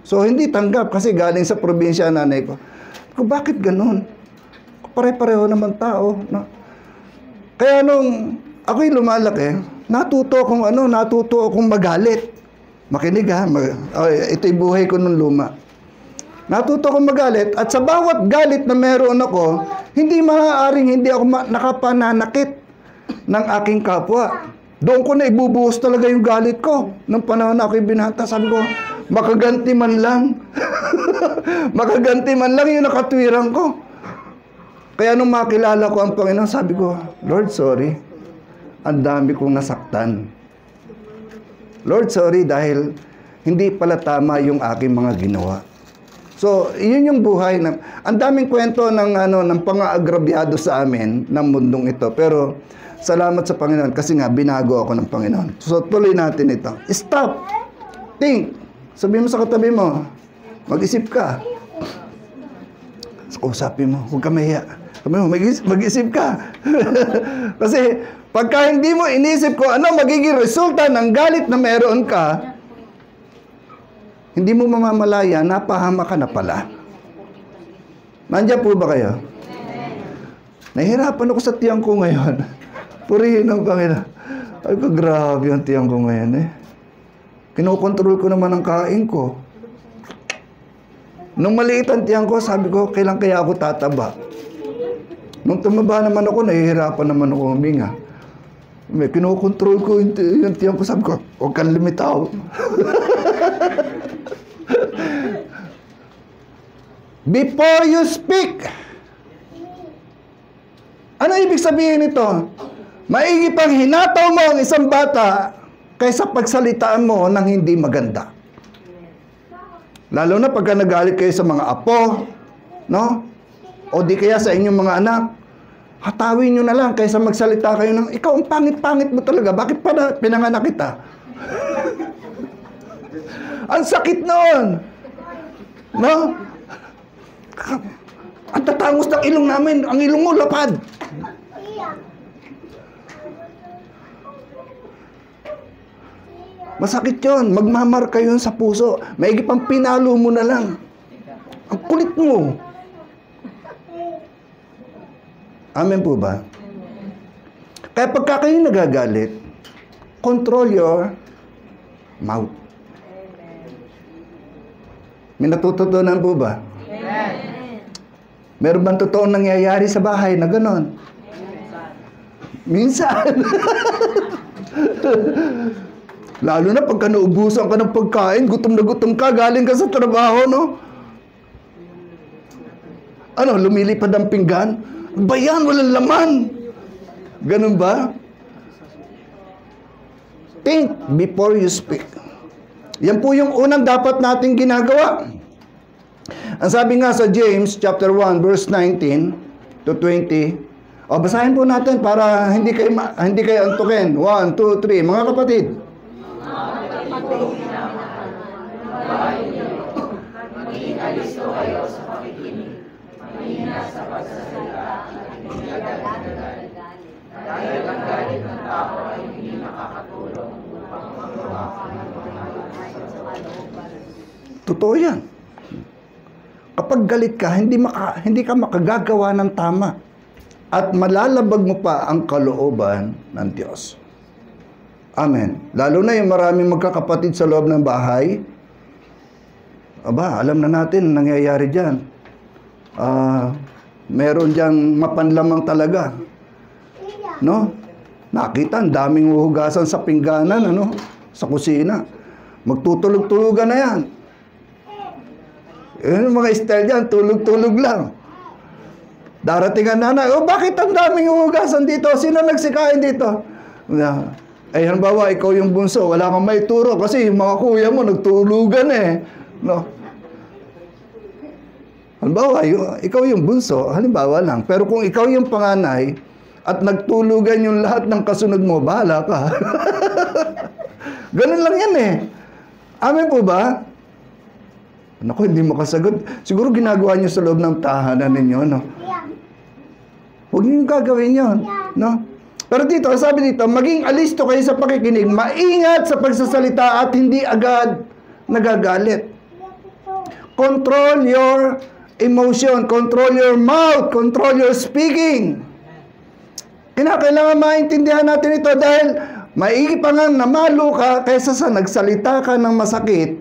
So, hindi tanggap kasi galing sa probinsya nanay ko. Bakit ganun? Pare-pareho naman tao. No? Kaya nung ako'y lumalaki, natuto akong magalit. Makinig ito'y buhay ko nung luma. Natuto akong magalit at sa bawat galit na meron ako, hindi maaaring hindi ako nakapananakit ng aking kapwa. Doon ko na ibubuhos talaga yung galit ko. Nung panahon na ako'y binata, sabi ko, makaganti man lang. Makaganti man lang yung nakatwirang ko. Kaya nung makilala ko ang Panginoon, sabi ko, Lord, sorry. Ang dami kong nasaktan. Lord, sorry dahil hindi pala tama yung aking mga ginawa. So, yun yung buhay. Ang daming kwento ng pang-aagrabyado sa amin ng mundong ito. Pero, salamat sa Panginoon kasi nga, binago ako ng Panginoon. So, tuloy natin ito. Stop. Think. Sabihin mo sa katabi mo, mag-isip ka. Usapin mo, huwag ka mahiya. Sabihin mo, mag-isip ka. Kasi, pagka hindi mo inisip ko, ano magiging resulta ng galit na meron ka, hindi mo mamamalaya, napahama ka na pala. Nandiyan po ba kayo? Nahihirapan ako sa tiyang ko ngayon. Purihin ang Panginoon. Ay ko, grabe ang tiyang ko ngayon eh. Kinokontrol ko naman ang kain ko. Nung maliit ang tiyang ko, sabi ko, kailan kaya ako tataba? Nung tumaba naman ako, nahihirapan naman ako huminga. May kinokontrol ko yung tiyang ko, sabi ko, huwag kang lumitaw. Before you speak. Ano ibig sabihin nito? Maigi pang hinataw mo ang isang bata kaysa pagsalitaan mo ng hindi maganda. Lalo na pagka nagalit kayo sa mga apo, no? O di kaya sa inyong mga anak, hatawin nyo na lang kaysa magsalita kayo ng, ikaw ang pangit-pangit mo talaga, bakit pa na pinanganak kita? Ang sakit noon! No? Ang tatangos ng ilong namin, ang ilong mo lapad. Masakit yun. Magmamarka yun sa puso. Maigi pang pinalo mo na lang. Ang kulit mo. Amen po ba? Kaya pagka kayo nagagalit, control your mouth. May natututunan po ba? Meron bang totoong nangyayari sa bahay na ganon? Minsan. Lalo na pagka naubusan ka ng pagkain, gutom na gutom ka, galing ka sa trabaho, no? Ano, lumilipad ang pinggan? Ba yan, walang laman. Ganun ba? Think before you speak. Yan po yung unang dapat nating ginagawa. Ang sabi nga sa James chapter 1 verse 19 to 20. O basahin po natin para hindi kayo antukin. 1, 2, 3. Mga kapatid. Maging alisto kayo sa pakikinig. Mahina sa pagsasalita at hindi agad-agad. Dahil ang galit ng tao ay hindi nakakatulong upang magawa ng mga ayos sa kalooban. Totoo yan. Kapag galit ka, hindi ka makagagawa ng tama. At malalabag mo pa ang kalooban ng Diyos. Amen. Lalo na yung maraming magkakapatid sa loob ng bahay. Aba, alam na natin ang nangyayari dyan. Meron dyan mapanlamang talaga. No? Nakita, ang daming huhugasan sa pingganan, ano? Sa kusina. Magtutulog-tulugan na yan. Yung mga style dyan, tulog-tulog lang. Darating ang nanay, bakit ang daming huhugasan dito? Sino nagsikain dito? Ay, halimbawa, ikaw yung bunso, wala kang may turo kasi yung mga kuya mo nagtulugan eh. No? Halimbawa, ikaw yung bunso, halimbawa lang. Pero kung ikaw yung panganay at nagtulugan yung lahat ng kasunod mo, bahala ka. Ganun lang yan eh. Amen po ba? Naku, hindi makasagot. Siguro ginagawa nyo sa loob ng tahanan ninyo, no? Huwag nyo gagawin yun, no? Pero dito, sabi dito, maging alisto kayo sa pakikinig, maingat sa pagsasalita at hindi agad nagagalit. Control your emotion, control your mouth, control your speaking. Kinakailangan maintindihan natin ito dahil maigi pa nga namalo ka kaysa sa nagsalita ka ng masakit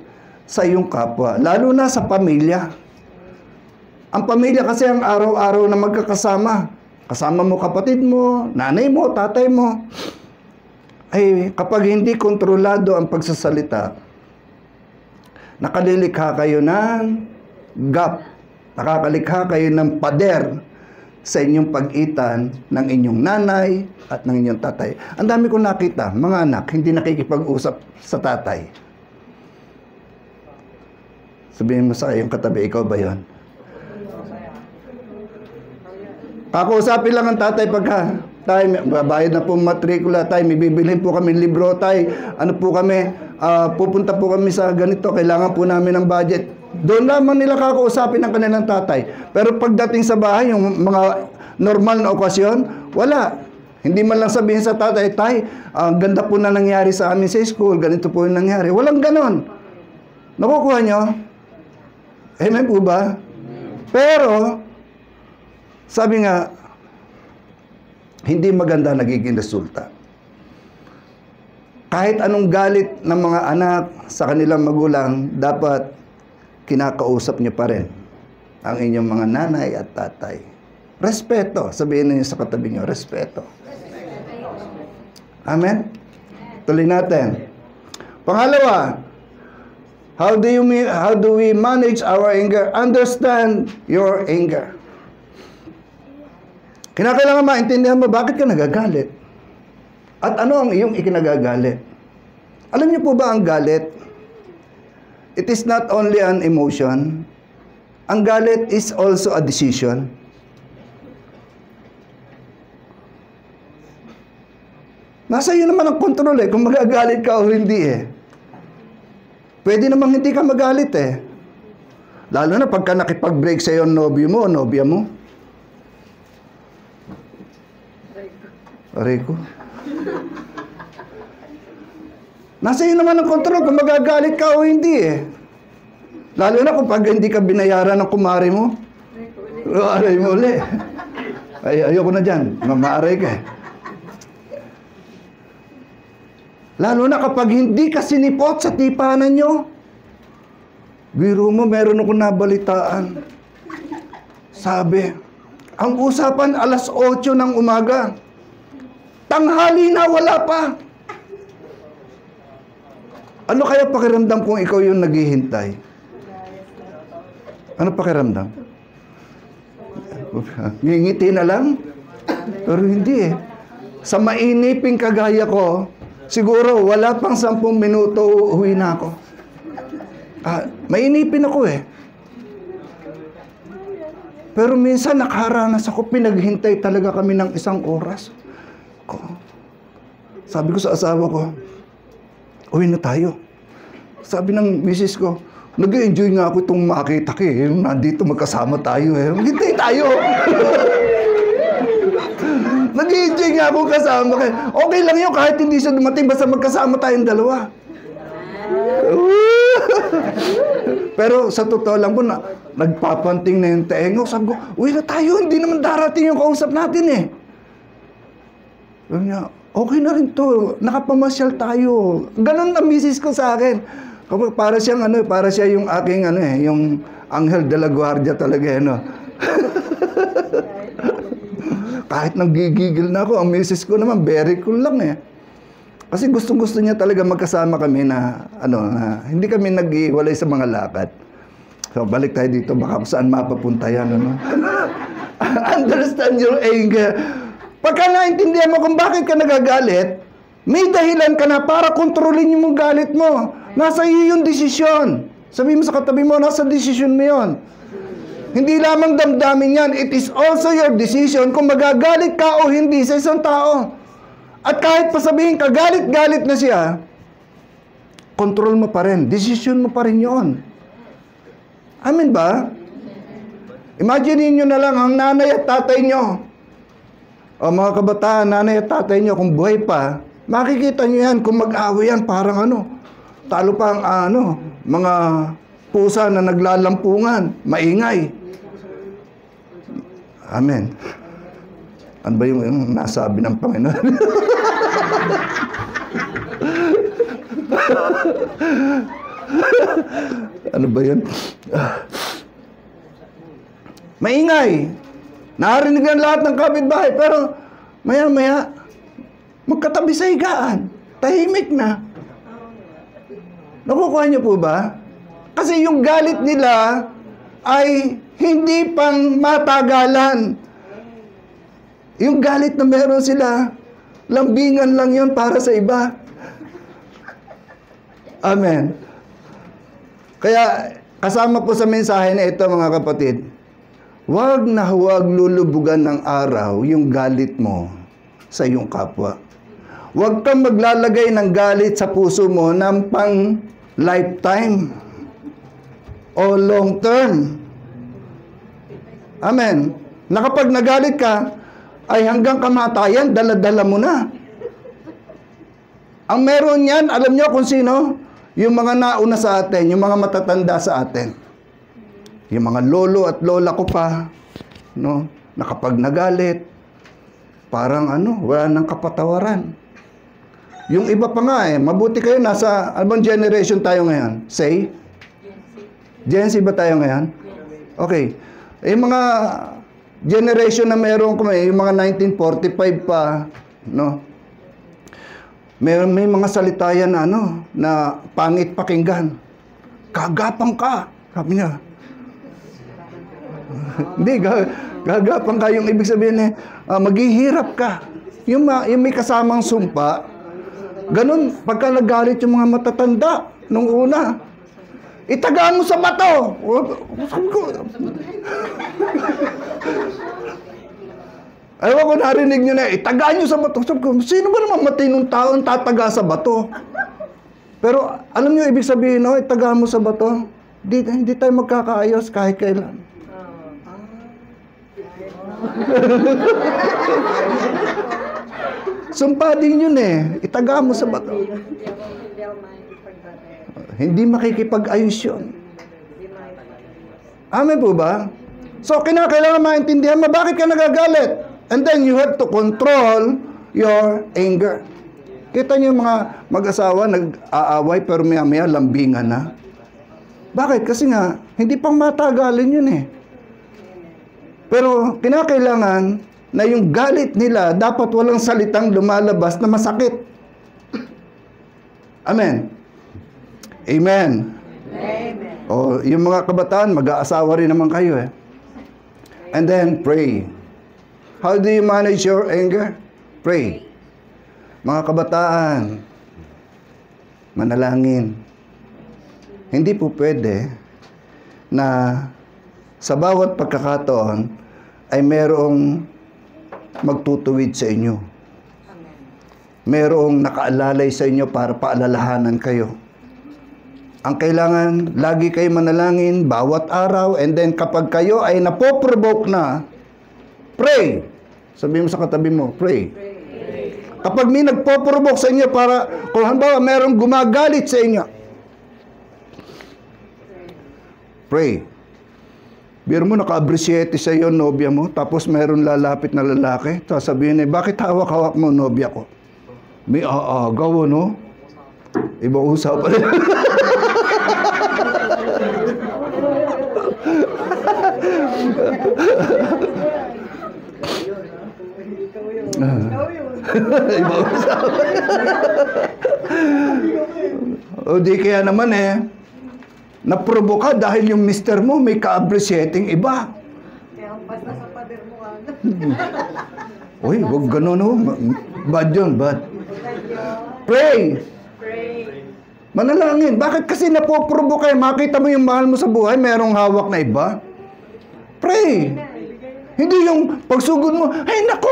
sa iyong kapwa, lalo na sa pamilya. Ang pamilya kasi ang araw-araw na magkakasama. Kasama mo kapatid mo, nanay mo, tatay mo. Ay, kapag hindi kontrolado ang pagsasalita, nakalilikha kayo ng gap. Nakakalikha kayo ng pader sa inyong pagitan ng inyong nanay at ng inyong tatay. Ang dami kong nakita, mga anak, hindi nakikipag-usap sa tatay. Sabihin mo sa iyong katabi, ikaw ba yun? Kakausapin lang ang tatay pagka, tay, babayad na po matrikula, tay, may bibilhin po kami libro, tay, ano po kami, pupunta po kami sa ganito, kailangan po namin ng budget. Doon lamang nila kakausapin ang kanilang tatay. Pero pagdating sa bahay, yung mga normal na okasyon, wala. Hindi man lang sabihin sa tatay, tay, ganda po na nangyari sa amin sa school, ganito po yung nangyari. Walang ganon. Nakukuha nyo? Amen po ba? Pero, sabi nga, hindi maganda nagiging resulta. Kahit anong galit ng mga anak sa kanilang magulang, dapat kinakausap nyo pa rin ang inyong mga nanay at tatay. Respeto. Sabihin niyo sa katabi nyo, respeto. Amen? Tuloy natin. Pangalawa, how do we manage our anger? Understand your anger. Kinakailangan maintindihan mo bakit ka nagagalit. At ano ang iyong ikinagagalit? Alam niyo po ba ang galit? It is not only an emotion. Ang galit is also a decision. Nasa iyo naman ang kontrol kung magagalit ka o hindi Pwede namang hindi ka magalit Lalo na pagka nakipag-break sa iyo ang nobyo mo o nobya mo. Aray ko. Nasa iyo naman ang kontrol kung magagalit ka o hindi Lalo na kung pag hindi ka binayaran ng kumari mo. Aray mo uli. Ayoko na dyan. Mamaaray ka Lalo na kapag hindi ka sinipot sa tipanan nyo. Biro mo, meron akong nabalitaan. Sabi, ang usapan 8:00 ng umaga. Tanghali na, wala pa. Ano kaya pakiramdam kung ikaw yung naghihintay? Ano pakiramdam? Ngingiti na lang? Pero hindi Sa mainiping kagaya ko, siguro wala pang 10 minuto uwi na ako. Mainipin ako Pero minsan nakaharanas ako, pinaghintay talaga kami ng 1 oras. Sabi ko sa asawa ko, uwi na tayo. Sabi ng misis ko, nag-enjoy nga ako itong makita ko nandito magkasama tayo Maghintay tayo. Nag-enjoy nga ako kasama kayo. Okay lang yun kahit hindi siya dumating, basta magkasama tayong dalawa. Pero sa totoo lang po, nagpapanting na yung tengo. Sabi ko, uwi na tayo, hindi naman darating yung kausap natin Sabi niya, okay na rin to, nakapamasyal tayo. Ganon ang misis ko sa akin. Para siyang para siya yung aking yung Angel de la Guardia talaga Kahit nagigigil na ako, ang misis ko naman very cool lang Kasi gustong-gusto niya talaga magkasama kami na hindi kami nag-iwalay sa mga lakad. So balik tayo dito, baka kung saan mapapunta yan Understand your anger. Pagka naintindihan mo kung bakit ka nagagalit, may dahilan ka na para kontrolin yung galit mo. Nasa iyo yung desisyon. Sabi mo sa katabi mo, nasa desisyon mo yun. Hindi lamang damdamin yan. It is also your decision kung magagalit ka o hindi sa isang tao. At kahit pa sabihin ka, galit-galit na siya, control mo pa rin. Decision mo pa rin yun. Amen ba? Imagine nyo na lang ang nanay at tatay nyo. O mga kabataan, nanay at tatay nyo, kung buhay pa, makikita nyo yan kung mag-away yan, parang talo pa ang mga pusa na naglalampungan, maingay. Amen. Ano ba yung nasabi ng Panginoon? Ano ba yun? Maingay. Narinig ng lahat ng kapitbahay, pero maya-maya, magkatabi sa higaan. Tahimik na. Nakukuha niyo po ba? Kasi yung galit nila ay hindi pang matagalan. Yung galit na meron sila, lambingan lang yun para sa iba. Amen. Kaya kasama po sa mensahe na ito mga kapatid, huwag na huwag lulubugan ng araw yung galit mo sa iyong kapwa. Huwag kang maglalagay ng galit sa puso mo ng pang lifetime o long term. Amen. Na kapag nagalit ka, ay hanggang kamatayan, dala-dala mo na. Ang meron yan, alam nyo kung sino? yung mga nauna sa atin, yung mga matatanda sa atin. Yung mga lolo at lola ko pa, no, na kapag nagalit, parang wala nang kapatawaran. Yung iba pa nga mabuti kayo, nasa, anong generation tayo ngayon? Say? Gen Z ba tayo ngayon? Okay. Yung mga generation na meron ko, yung mga 1945 pa, no? May mga salita yan na pangit pakinggan. Kagapang ka, sabi niya. Hindi, gagapang ka. Yung ibig sabihin maghihirap ka. Yung may kasamang sumpa, ganun, pagka nagalit yung mga matatanda, nung una, itagaan mo sa bato. Ayaw ko narinig nyo na, itagaan nyo sa bato. Sino ba naman matinong taon tataga sa bato? Pero alam nyo ibig sabihin, itagaan mo sa bato, hindi tayo magkakaayos kahit kailan. Sumpa din yun itagaan mo sa bato. Hindi makikipag-ayos yun. Amen po ba? So, kinakailangan maintindihan mo, bakit ka nagagalit? And then, you have to control your anger. Kita niyo yung mga mag-asawa, nag-aaway, pero maya-maya lambingan na. Bakit? Kasi nga, hindi pang matagalin yun Pero, kinakailangan na yung galit nila, dapat walang salitang lumalabas na masakit. Amen. Amen. Amen. O, yung mga kabataan, mag-aasawa rin naman kayo And then, pray. How do you manage your anger? Pray. Mga kabataan, manalangin. Hindi po pwede na sa bawat pagkakataon ay merong magtutuwid sa inyo. Merong nakaalalay sa inyo para paalalahanan kayo. Ang kailangan, lagi kayo manalangin, bawat araw, and then kapag kayo ay napoprovoke na, pray. Sabihin mo sa katabi mo, pray. Kapag may nagpo-provoke sa inyo para, kung halimbawa merong gumagalit sa inyo, pray. Biro mo, naka-appreciate sa iyo, nobya mo, tapos meron lalapit na lalaki, tapos sabihin bakit hawak-hawak mo, nobya ko? May aagaw, Ibang usapan. Ibang usapan. O di kaya naman naprovoka dahil yung mister mo may ka-appreciating iba. Kaya ang basta sa pader mo Uy, huwag ganun Bad yun, bad. Pray. Manalangin. Bakit kasi napoprovoke makita mo yung mahal mo sa buhay, merong hawak na iba? Pray. Hindi yung pagsugod mo, ay naku!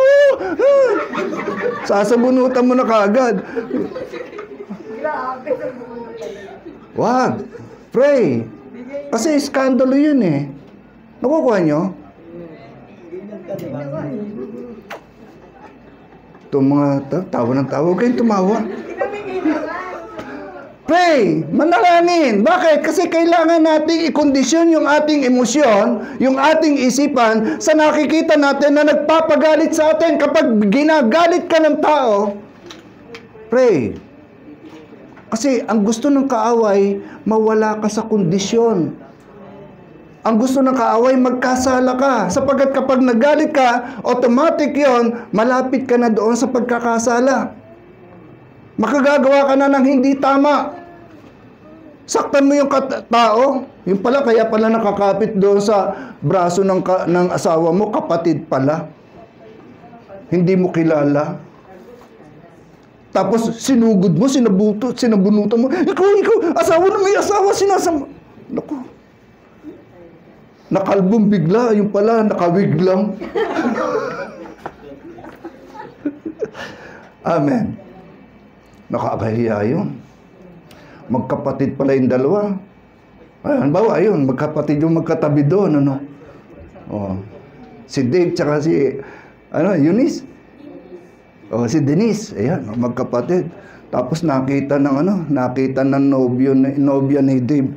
Sasabunutan mo na kaagad. Wag. Pray. Kasi iskandalo yun Nakukuha nyo? Itong mga tawa ng tawa. Huwag kayong tumawa. Pray, manalangin. Bakit? Kasi kailangan nating ikondisyon yung ating emosyon, yung ating isipan sa nakikita natin na nagpapagalit sa atin. Kapag ginagalit ka ng tao, pray. Kasi ang gusto ng kaaway, mawala ka sa kondisyon. Ang gusto ng kaaway, magkasala ka. Sapagkat kapag nagalit ka, automatic yon, malapit ka na doon sa pagkakasala. Makagagawa ka na ng hindi tama. Saktan mo yung tao, yung pala, kaya pala nakakapit doon sa braso ng asawa mo, kapatid pala. Hindi mo kilala. Tapos sinugod mo, sinabunutan mo. Ikaw, asawa na may asawa, sinasama. Naku. Nakalbong bigla, yung pala, nakawig lang. Amen. Nakakahiya yun. Magkapatid pala yung dalawa. Halimbawa, ayun, magkapatid yung magkatabi doon, si Dave, tsaka si, Eunice. Si Denise, ayan, magkapatid. Tapos nakita ng nobya ni Dave.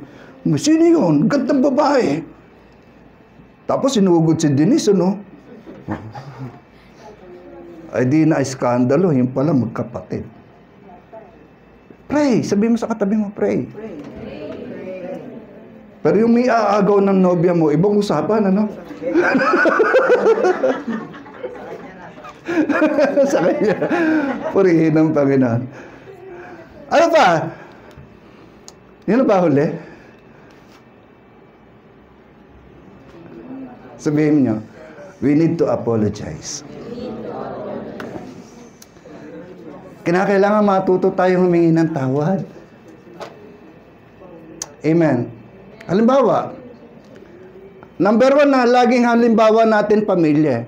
Sino yun? Gandang babae. Tapos sinugod si Denise, Ay di na iskandalo, yung pala magkapatid. Pray, sabi mo sa katabi mo, pray. Pero yung may aagaw ng nobya mo, ibang usapan, sa kanya. Purihin ng Panginoon. Ano pa? Yan ba huli? Sabihin niyo, we need to apologize. Kinakailangan matuto tayo humingi ng tawad. Amen. Halimbawa, number 1 na laging halimbawa natin pamilya.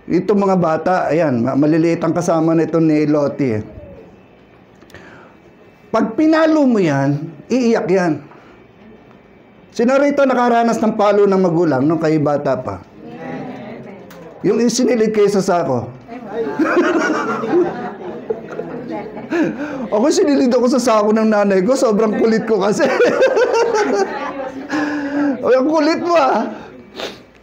Ito mga bata, ayan, maliliit ang kasama nito ni Lottie. Pag pinalo mo yan, iiyak yan. Sino rito nakaranas ng palo ng magulang nung kayo bata pa? Yung isinilid kayo sa sako. Ako sinilid ako sa sako ng nanay ko, sobrang kulit ko kasi. O, ang kulit mo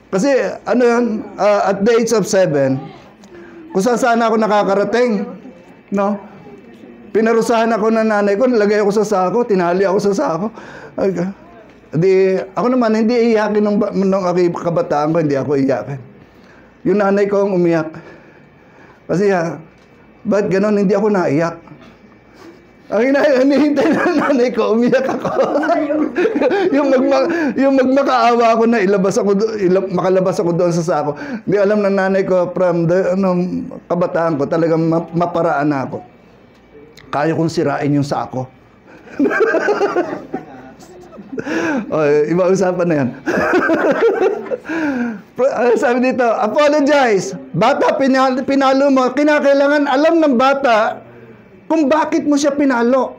Kasi, at the age of 7, kung saan ako nakakarating, pinarusahan ako ng nanay ko, nilagay ako sa sako, tinali ako sa sako. Ako naman, hindi iyakin nung kabataan ko, hindi ako iyakin. Yung nanay ko ang umiyak. Kasi, ba't ganon, hindi ako naiyak? Ang hinihintay ng nanay ko, umiyak ako. yung magmakaawa ako na makalabas ako doon sa sako. Hindi alam ng nanay ko, from the kabataan ko, talagang maparaan na ako. Kaya kong sirain yung sako. Iba usapan na yan. Sabi dito, apologize. Bata, pinalo mo. Kinakailangan alam ng bata kung bakit mo siya pinalo.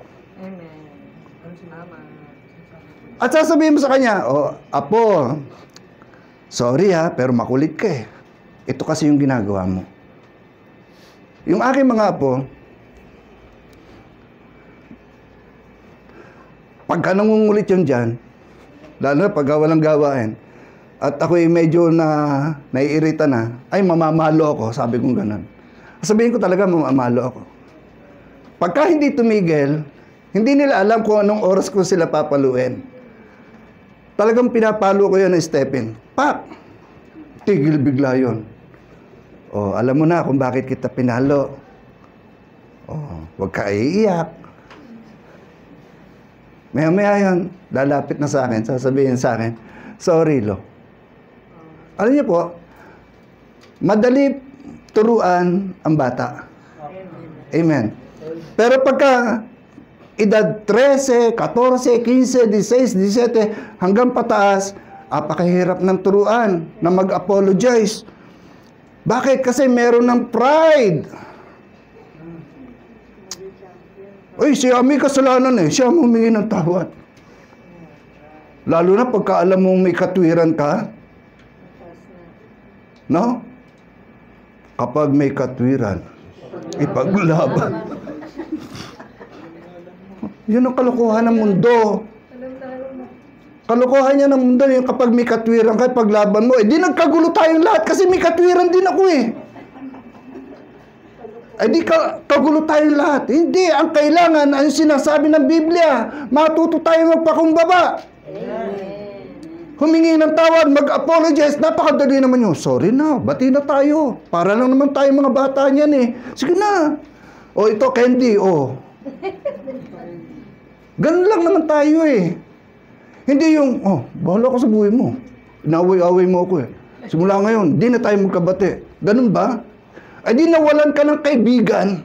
At sasabihin mo sa kanya, Apo, sorry pero makulit ka eh. Ito kasi yung ginagawa mo. Yung aking mga apo, pagka nangungulit yun dyan, lalo na pagka walang gawain, at ako'y medyo naiirita na, ay mamamalo ako, sabi kong ganun. Sabihin ko talaga, mamamalo ako. Pagka hindi tumigil, hindi nila alam kung anong oras ko sila papaluin. Talagang pinapalo ko yun ng stepin. Pak! Tigil bigla yun. Alam mo na kung bakit kita pinalo. Huwag ka iiyak. Maya-maya yan, lalapit na sa akin, sasabihin sa akin, sorry, Lo. Alam niyo po, madali turuan ang bata. Amen. Pero pagka edad 13, 14, 15, 16, 17, hanggang pataas, apakahirap ng turuan na mag-apologize. Bakit? Kasi meron ng pride. Uy, siya may kasalanan siya humingi ng tawad. Lalo na pagka alam mong may katwiran ka. No? Kapag may katwiran, ipaglaban. Yun ang kalokohan ng mundo. Kalokohan niya ng mundo yung kapag may katwiran ka, paglaban mo. Di nagkagulo tayong lahat kasi may katwiran din ako di kagulo tayong lahat. Hindi, ang kailangan, ang sinasabi ng Biblia, matuto tayo magpakumbaba. Humingi ng tawad, mag-apologize. Napakadali naman yun. Sorry na, bati na tayo. Para lang naman tayo mga bata niyan Sige na. Ito candy, Ganun lang naman tayo Hindi yung, bahala ka sa buhay mo. Inaway-away mo ako Simula ngayon, di na tayo magkabati. Ganun ba? Ay di nawalan ka ng kaibigan.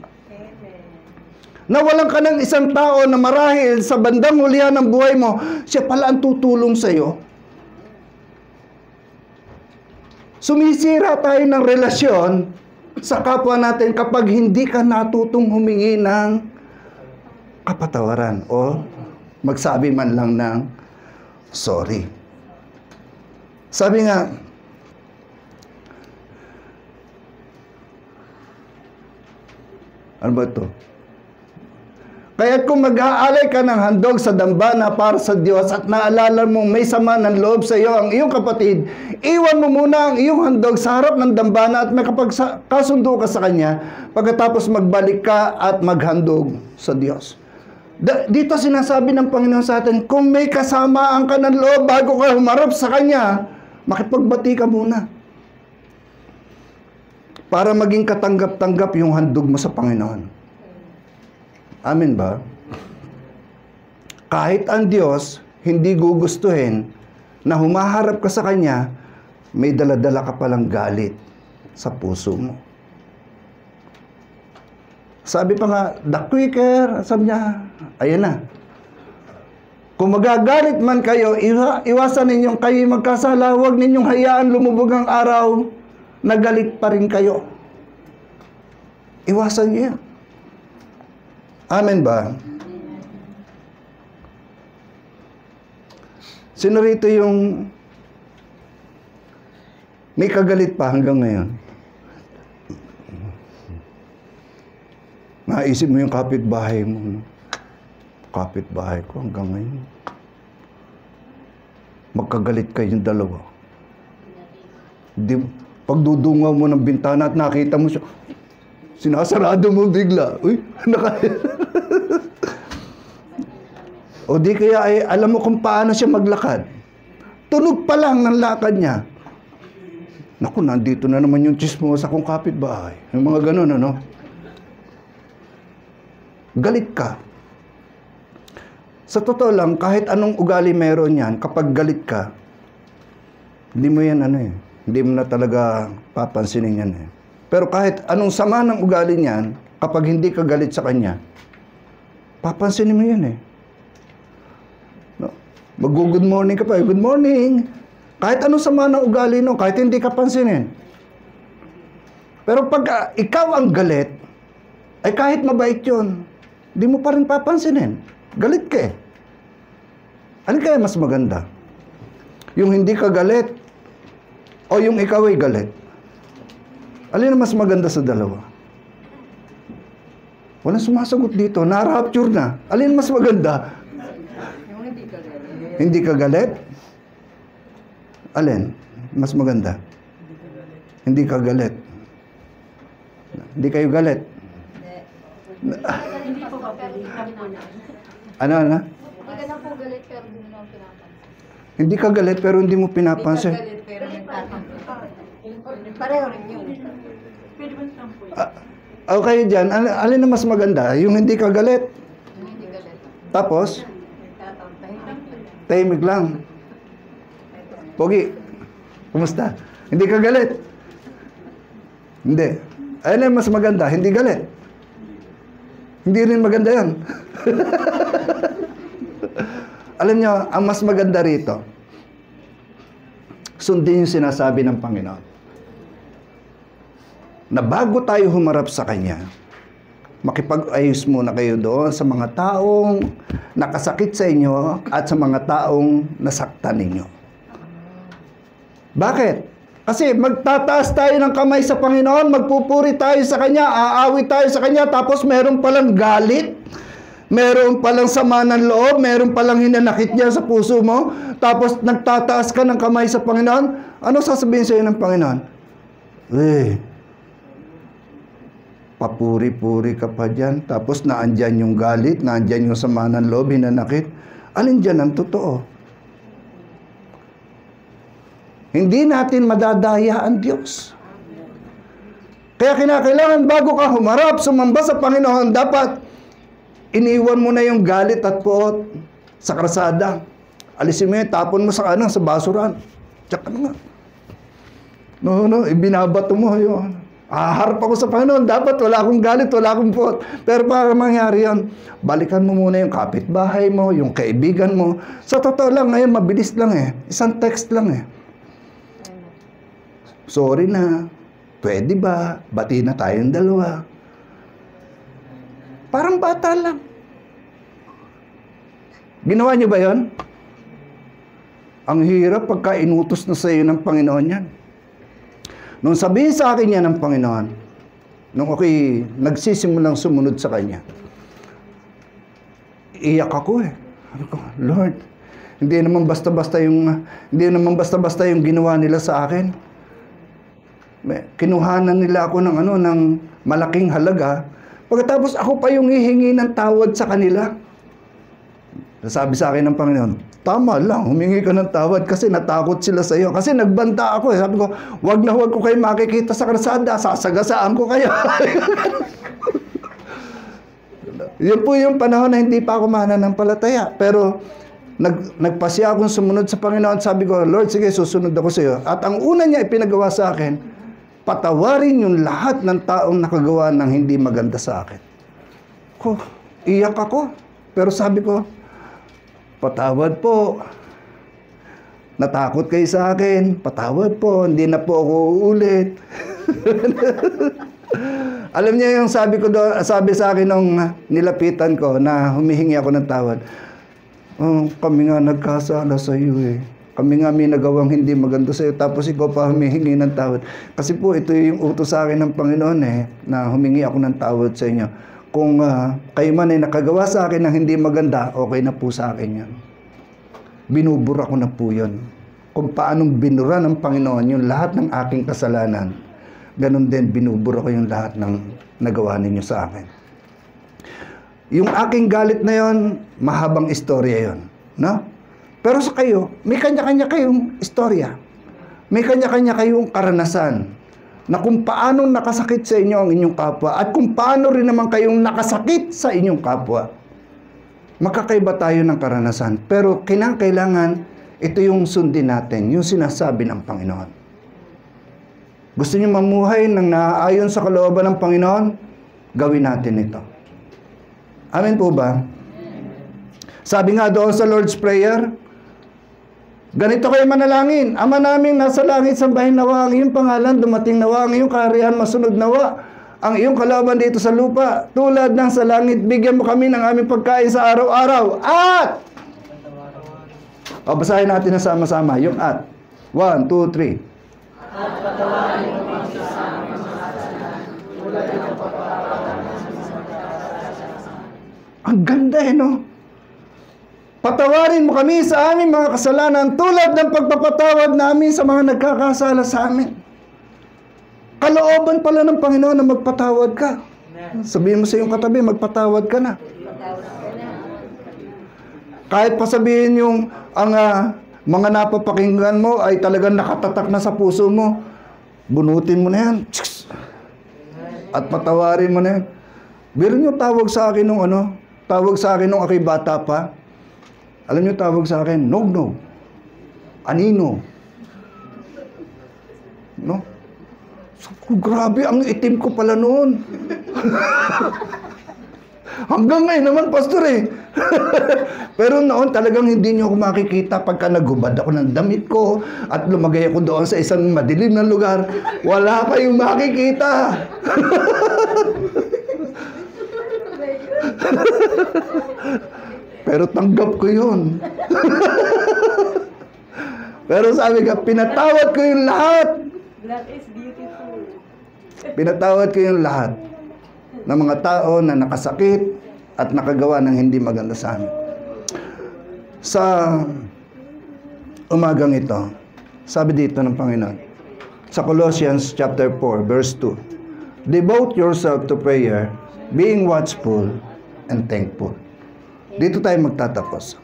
Nawalan ka ng isang tao na marahil sa bandang hulihan ng buhay mo, siya pala ang tutulong sa'yo. Sumisira tayo ng relasyon sa kapwa natin kapag hindi ka natutong humingi ng kapatawaran o magsabi man lang ng sorry. Sabi nga, ano ba ito? Kaya kung mag-aalay ka ng handog sa dambana para sa Diyos at naalala mong may sama ng loob sa iyo ang iyong kapatid, iwan mo muna ang iyong handog sa harap ng dambana at makapagkasundo ka sa Kanya, pagkatapos magbalik ka at maghandog sa Diyos. Dito sinasabi ng Panginoon sa atin, kung may kasamaan ka ng loob bago ka humarap sa Kanya, makipagbati ka muna. Para maging katanggap-tanggap yung handog mo sa Panginoon. Amen ba? Kahit ang Diyos hindi gugustuhin na humaharap ka sa Kanya, may daladala ka palang galit sa puso mo. Sabi pa nga, the quicker, sabi niya, ayan na. Kung magagalit man kayo, iwasan ninyong kayo magkasala, huwag ninyong hayaan lumubog ang araw, na galit pa rin kayo. Iwasan niyo yan. Amen ba? Sino rito yung may kagalit pa hanggang ngayon? Naisip mo yung kapitbahay mo. Kapitbahay ko hanggang ngayon. Magkagalit kayong dalawa. Pagdudungaw mo ng bintana at nakita mo siya, sinasarado mo bigla. Uy, o di kaya ay alam mo kung paano siya maglakad. Tunog pa lang ng lakad niya. Naku, nandito na naman yung chismosa kong kapitbahay. Yung mga ganun, ano? Galit ka. Sa totoo lang, kahit anong ugali meron yan, kapag galit ka, hindi mo yan, hindi mo na talaga papansinin yan, Pero kahit anong sama ng ugali niyan, kapag hindi ka galit sa kanya, papansinin mo yan, No? Mag-good morning ka pa, good morning. Kahit anong sama ng ugali, no, kahit hindi ka pansinin. Pero pag ikaw ang galit, ay kahit mabait yun, di mo pa rin papansinin. Galit ka Ano kaya mas maganda? Yung hindi ka galit, o yung ikaw ay galit? Alin ang mas maganda sa dalawa? Walang sumasagot dito. Na-rapture na. Alin mas maganda? Hindi ka galit? Alin? Mas maganda? Hindi ka galit. Hindi kayo galit? Hindi po ba galit? Ano? Maganda po galit pero hindi mo naman pinapansin. Hindi ka galit pero hindi mo pinapansin. Hindi ka galit pero nagtatampo. Pareho rin yun. Okay dyan. Alin na mas maganda? Yung hindi ka galit? Yung hindi galit. Tapos? Nagtatampo. Tahimik lang. Pogi, kumusta? Hindi ka galit? Hindi. Alin na mas maganda? Hindi galit? Hindi rin maganda yan. Alam nyo, ang mas maganda rito, sundin yung sinasabi ng Panginoon. Na bago tayo humarap sa Kanya, makipag-ayos muna kayo doon sa mga taong nakasakit sa inyo at sa mga taong nasaktan ninyo. Bakit? Kasi magtataas tayo ng kamay sa Panginoon, magpupuri tayo sa Kanya, aawit tayo sa Kanya, tapos meron palang galit, meron palang sama ng loob, meron palang hinanakit niya sa puso mo, tapos nagtataas ka ng kamay sa Panginoon, ano sasabihin sa iyo ng Panginoon? Papuri-puri ka pa dyan, tapos naandyan yung galit, naandyan yung sama ng loob, hinanakit. Alin dyan ang totoo? Hindi natin madadaya ang Diyos. Kaya kinakailangan bago ka humarap, sumamba sa Panginoon, dapat iniwan mo na yung galit at puot sa krasada. Alisin mo yun, tapon mo sa sa basuran. Tsaka na nga. Ibinabato mo yun. Harap ako sa Panginoon, dapat wala akong galit, wala akong puot. Pero para mangyari yan, balikan mo muna yung kapitbahay mo, yung kaibigan mo. Sa totoo lang, ngayon mabilis lang Isang text lang Sorry na, pwede ba? Bati na tayong dalawa. Parang bata lang. Ginawa niyo ba yon? Ang hirap pagka inutos na sa iyo ng Panginoon yan. Nung sabihin sa akin yan ng Panginoon, nung ako'y nagsisimulang sumunod sa Kanya, iyak ako eh. Sabi ko, Lord, hindi naman basta-basta yung ginawa nila sa akin. Kinuhanan nila ako ng malaking halaga. Pagkatapos ako pa yung hihingi ng tawad sa kanila. Sabi sa akin ng Panginoon, tama lang, humingi ka ng tawad kasi natakot sila sa iyo. Kasi nagbanta ako eh. Sabi ko, wag ko kayo makikita sa kalsada, sasagasaan ko kayo. Yun po yung panahon na hindi pa ako mananampalataya. Pero nagpasya akong sumunod sa Panginoon. Sabi ko, Lord, sige, susunod ako sa iyo. At ang una niya ipinagawa sa akin, patawarin yung lahat ng taong nakagawa ng hindi maganda sa akin. Iyak ako. Pero sabi ko, patawad po. Natakot kayo sa akin. Patawad po. Hindi na po ako uulit. Alam niyo yung sabi sa akin nung nilapitan ko na humihingi ako ng tawad. Kami nga nagkasala sa iyo eh. Kami nga may nagawang hindi maganda sa iyo. Tapos ikaw pa humihingi ng tawad. Kasi po ito yung utos sa akin ng Panginoon eh. Na humingi ako ng tawad sa inyo. Kung kayo man ay nakagawa sa akin ng hindi maganda, okay na po sa akin yan. Binubura ko na po yun. Kung paanong binura ng Panginoon yung lahat ng aking kasalanan, ganun din binubura ko yung lahat ng nagawa ninyo sa akin. Yung aking galit na yon, mahabang istorya yon, no? Pero sa kayo, may kanya-kanya kayong istorya. May kanya-kanya kayong karanasan na kung paano nakasakit sa inyo ang inyong kapwa at kung paano rin naman kayong nakasakit sa inyong kapwa. Magkakaiba tayo ng karanasan. Pero kailangan, ito yung sundin natin, yung sinasabi ng Panginoon. Gusto niyo mamuhay ng naaayon sa kalooban ng Panginoon? Gawin natin ito. Amen po ba? Sabi nga doon sa Lord's Prayer, ganito kayo manalangin. Ama namin nasa langit, sambahin nawa ang iyong pangalan, dumating nawa ang iyong kaharian, masunod nawa ang iyong kalooban dito sa lupa. Tulad ng sa langit, bigyan mo kami ng aming pagkain sa araw-araw. At! Basahin natin na sama-sama. Yung at. 1, 2, 3. At patawarin mo kami sa aming mga kasalanan, tulad ng pagpapatawad ng mga kasalanan. Ang ganda eh, no? Patawarin mo kami sa aming mga kasalanan tulad ng pagpapatawad namin sa mga nagkakasala sa amin. Kalooban pala ng Panginoon na magpatawad ka. Sabihin mo sa iyong katabi, magpatawad ka na. Kahit pa sabihin yung mga napapakinggan mo ay talagang nakatatak na sa puso mo, bunutin mo na yan. At patawarin mo na yan. Biro nyo tawag sa akin nung ako'y bata pa. Alam niyo tawag sa akin, no. Anino. No? So, grabe, ang itim ko pala noon. Hanggang ngayon naman, pastor eh. Pero noon talagang hindi niyo ako makikita pagka naghubad ako ng damit ko at lumagay ako doon sa isang madilim na lugar. Wala kayong makikita. Pero tanggap ko yun. Pero sabi ka, pinatawad ko yung lahat. That is beautiful. Pinatawad ko yung lahat ng mga tao na nakasakit at nakagawa ng hindi maganda sa amin. Sa umagang ito, sabi dito ng Panginoon, sa Colossians chapter 4, verse 2, devote yourself to prayer, being watchful and thankful. Dito tayo magtatapos.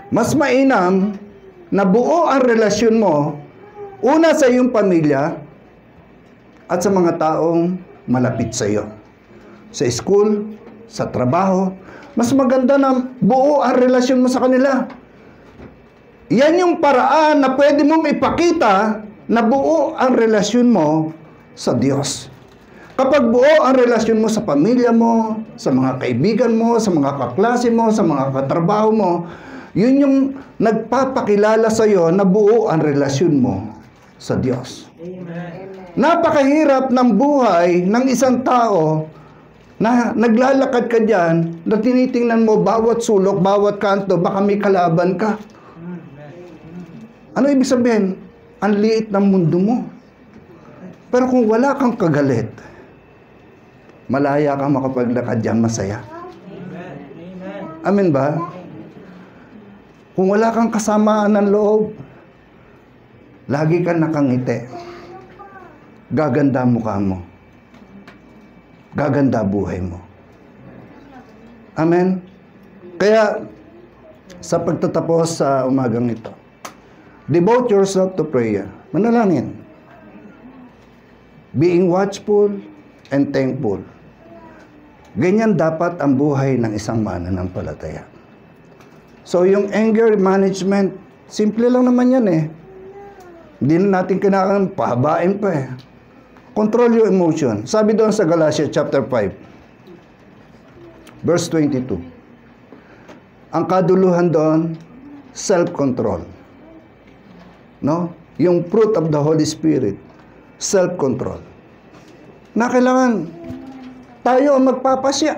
Mas mainam na buo ang relasyon mo, una sa iyong pamilya at sa mga taong malapit sa iyo. Sa school, sa trabaho, mas maganda na buo ang relasyon mo sa kanila. Yan yung paraan na pwede mong ipakita na buo ang relasyon mo sa Diyos. Kapag buo ang relasyon mo sa pamilya mo, sa mga kaibigan mo, sa mga kaklase mo, sa mga katrabaho mo, yun yung nagpapakilala sa iyo na buo ang relasyon mo sa Diyos. Amen. Napakahirap ng buhay ng isang tao na naglalakad ka dyan, na tinitingnan mo bawat sulok, bawat kanto, baka may kalaban ka. Ano ibig sabihin? Ang liit ng mundo mo. Pero kung wala kang kagalit, malaya kang makapaglakad dyan, masaya. Amen ba? Kung wala kang kasamaan ng loob, lagi kang nakangiti. Gaganda mukha mo. Gaganda buhay mo. Amen? Kaya, sa pagtatapos sa umagang ito, devote yourself to prayer. Manalangin. Being watchful and thankful. Ganyan dapat ang buhay ng isang mananampalataya. So, yung anger management, simple lang naman yan eh. Hindi na natin kailangan pahabain pa eh. Control your emotion. Sabi doon sa Galatians chapter 5, verse 22. Ang kaduluhan doon, self-control. No? Yung fruit of the Holy Spirit, self-control. Na kailangan tayo ang magpapasya.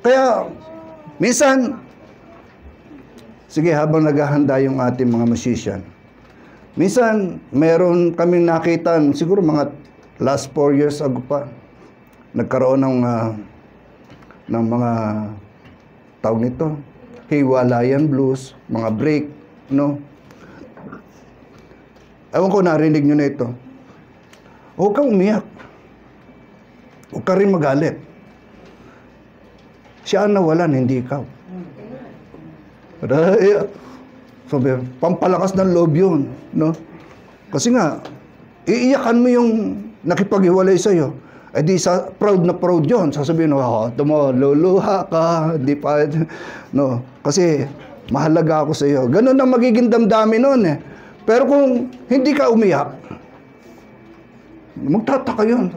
Kaya, minsan, sige, habang naghahanda yung ating mga musician, minsan, meron kaming nakita, siguro mga last 4 years ago pa, nagkaroon ng mga tawag nito, hiwalayan blues, mga break, no? Ewan ko, narinig nyo na ito. Huwag kang umiyak. Huwag ka rin magalit. Siya ang nawalan, hindi ikaw. Sabi, pampalakas ng loob yun, no? Kasi nga, iiyakan mo yung nakipaghiwalay sa'yo. Eh di proud na proud yun. Sasabihin, luluha ka, di pa, no? Kasi, mahalaga ako sa'yo. Ganun ang magiging damdamin nun eh. Pero kung hindi ka umiyak, magtataka yun.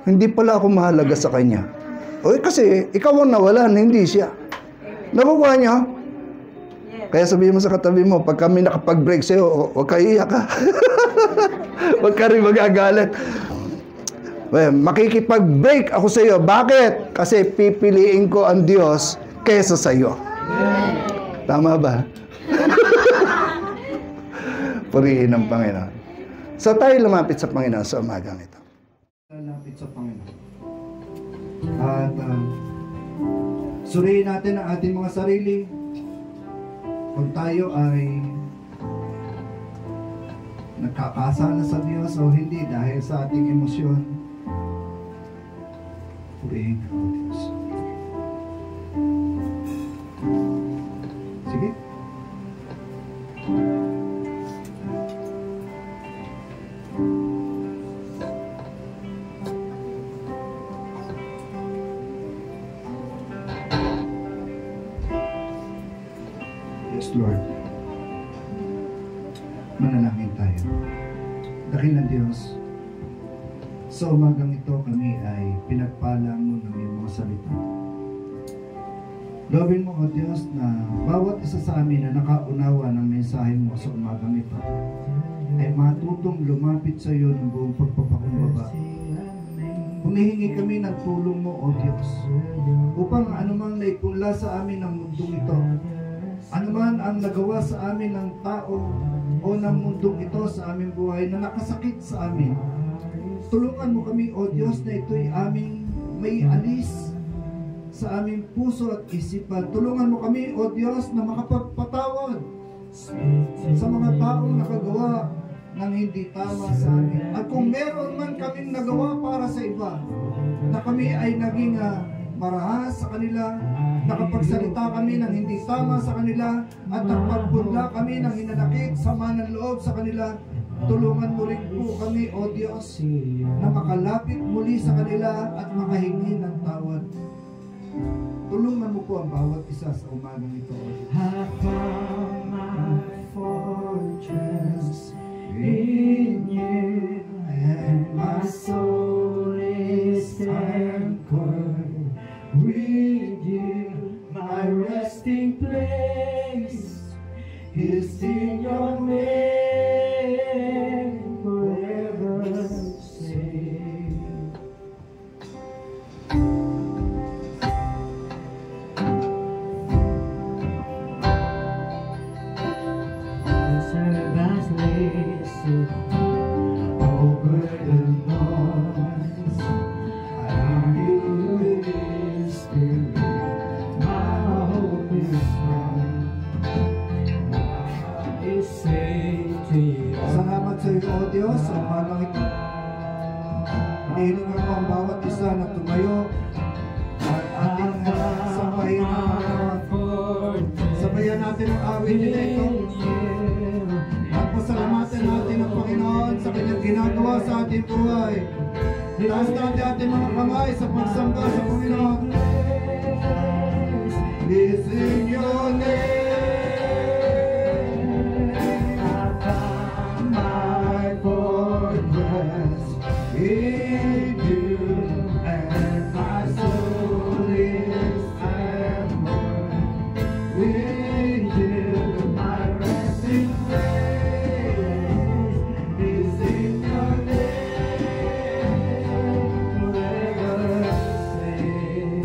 Hindi pala ako mahalaga sa kanya. Kasi, ikaw ang nawalan, hindi siya. Nakukuha niyo? Kaya sabihin mo sa katabi mo, pag kami nakapag-break sa'yo, huwag ka iiyak ka. Huwag ka rin magagalit. Well, makikipag-break ako sa'yo. Bakit? Kasi pipiliin ko ang Diyos kesa sa'yo. Tama ba? Purihin ang Panginoon. So tayo lumapit sa Panginoon sa umagang ito. Lumapit sa Panginoon. At suriin natin ang ating mga sarili. Kung tayo ay nagkakasala sa Diyos o hindi dahil sa ating emosyon, purihin ka, O Diyos. Sige. Yes, Lord. Manalangin tayo. Dakilang Diyos, sa umagang ito kami ay pinagpala mo ng iyong mga salita. Loobin mo, O Diyos, na bawat isa sa amin na nakaunawa ng mensahe mo sa umagang ito ay matutong lumapit sa iyo ng buong pagpapakumbaba. Humihingi kami ng tulong mo, O Diyos, upang anumang naipunla sa amin ng mundong ito, anuman ang nagawa sa amin ng tao o ng mundong ito sa aming buhay na nakasakit sa amin, tulungan mo kami, O Diyos, na ito'y aming may alis sa aming puso at isipan. Tulungan mo kami, O Diyos, na makapagpatawad sa mga taong nakagawa ng hindi tama sa amin. At kung meron man kaming nagawa para sa iba, na kami ay naging marahas sa kanila, nakapagsalita kami ng hindi tama sa kanila, at nakapagpunla kami ng hinanakit, sama ng loob sa kanila, tulungan mo rin po kami, O Diyos, na makalapit muli sa kanila at makahingi ng tawad. Tulungan mo po ang bawat isa sa umagang ito, O Diyos. I found my fortress in you, and my soul is anchored with you. My resting place is in your name, forever safe. The servants listen, sa umagang ito. Hinihiling ako ang bawat isa na tumayo at ating sabayin ang Panginoon. Sabayan natin ang awit nila ito. At pasalamatan natin ang Panginoon sa kanyang ginagawa sa ating buhay. Taas natin ating mga kamay sa pagsamba sa Panginoon. Is in your name. In you, and my soul is amber. In you, my resting place is in your name, forever safe.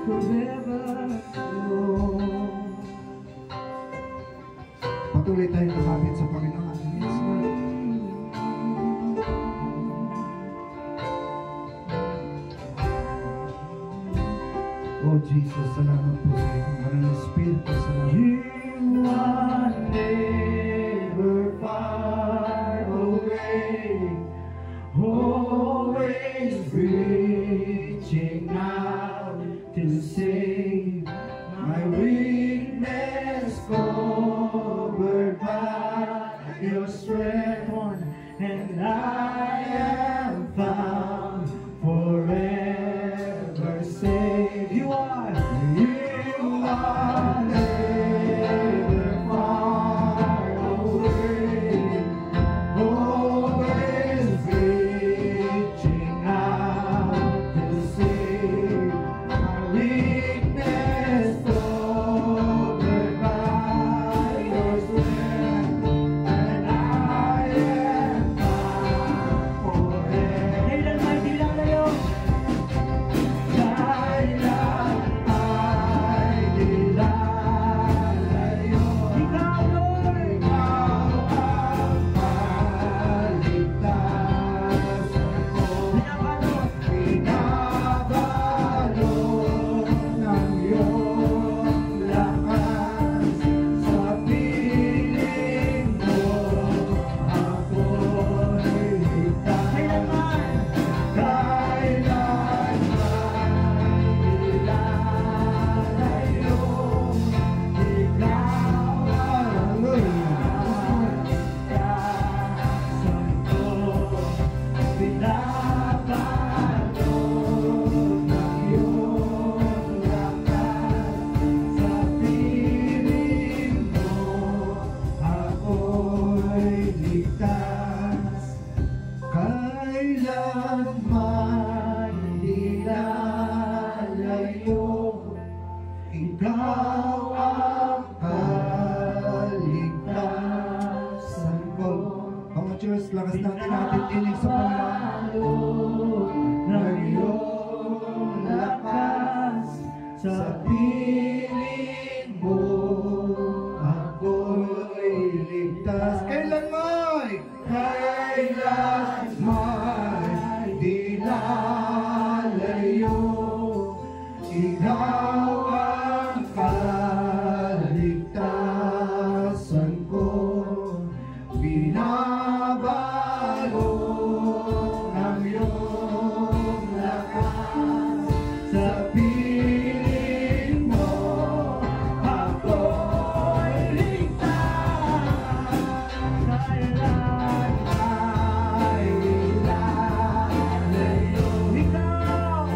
Forever safe. Patuloy tayong lumapit sa Panginoon. Yes, Lord. Oh Jesus, salamat po sa iyong Maraming Espiritu. Salamat. You are never far away, always reaching out to save my weakness. Covered by your strength, and I am found forever safe. You are never far away, always reaching out to save my weakness. Covered by your strength, and I am found forever. Kailan may dilalayo? Kailan ay dilalayo? Ikaw, Lord! Ikaw ang paligtas ko. Binabalot ng iyong lakas sa piling mo. Ako'y ligtas. Kailanman dilalayo. Ikaw ang ligtasan ko. Binabalot ng iyong lakas sa piling mo. Ako'y ligtas. Kailanman dilalayo, ikaw ang kaligtasan ko. Mga Diyos, lakas natin natin tinig sa Panginoon. Ng iyong lakas sa piling mo, ako'y ligtas. Kailanman dilalayo, ikaw ang kaligtasan ko. Binabalot ng iyong lakas sa piling mo, ako'y ligtas. Kailan ay dilalayo, ikaw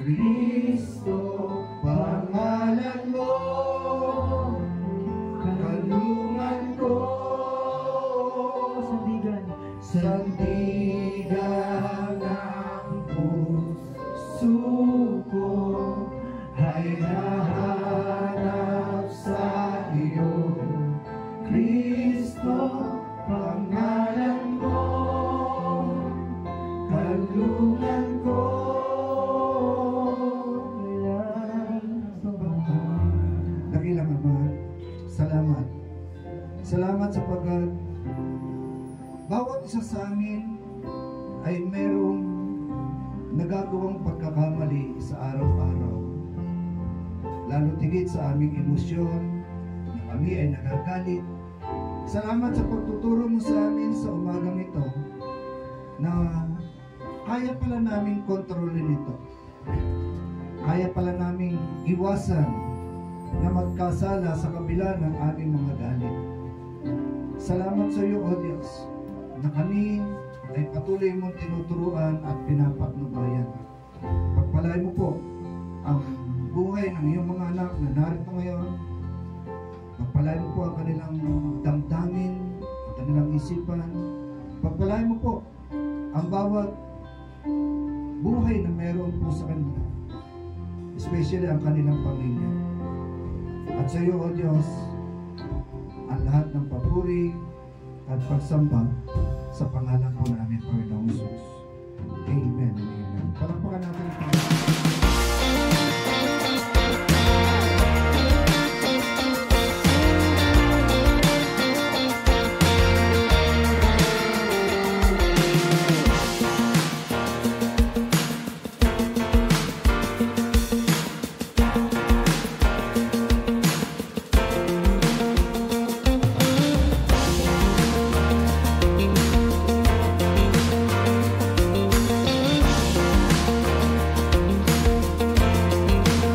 Kristo, pangalan mo, kalungan ko, sandigan ng puso ko. Salamat sapagkat bawat isa sa amin ay merong nagagawang pagkakamali sa araw-araw. Lalo tigit sa aming emosyon na kami ay nagagalit. Salamat sa pagtuturo mo sa amin sa umagang ito na kaya pala namin kontrolin ito. Kaya pala namin iwasan na magkasala sa kabila ng aming mga galit. Salamat sa iyo, O Diyos, na kami ay patuloy mong tinuturuan at pinapatnubayan. Pagpalain mo po ang buhay ng iyong mga anak na narito ngayon. Pagpalain mo po ang kanilang damdamin, ang kanilang isipan. Pagpalain mo po ang bawat buhay na meron po sa kanila, especially ang kanilang pamilya. At sa iyo, O Diyos, ang lahat ng papuri at pagsamba sa pangalan po namin, Panginoong Jesus. Amen and amen. Palakpakan natin ang Panginoon.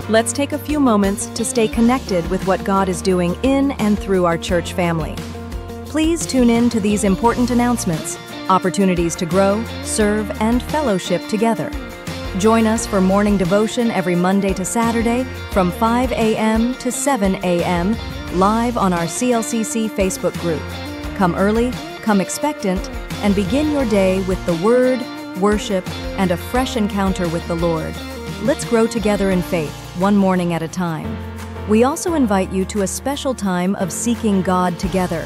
Let's take a few moments to stay connected with what God is doing in and through our church family. Please tune in to these important announcements, opportunities to grow, serve, and fellowship together. Join us for morning devotion every Monday to Saturday from 5 a.m. to 7 a.m. live on our CLCC Facebook group. Come early, come expectant, and begin your day with the Word, worship, and a fresh encounter with the Lord. Let's grow together in faith, one morning at a time. We also invite you to a special time of seeking God together.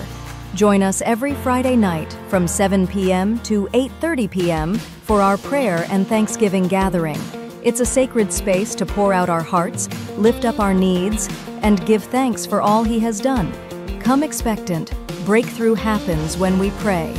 Join us every Friday night from 7 p.m. to 8:30 p.m. for our prayer and Thanksgiving gathering. It's a sacred space to pour out our hearts, lift up our needs, and give thanks for all He has done. Come expectant. Breakthrough happens when we pray.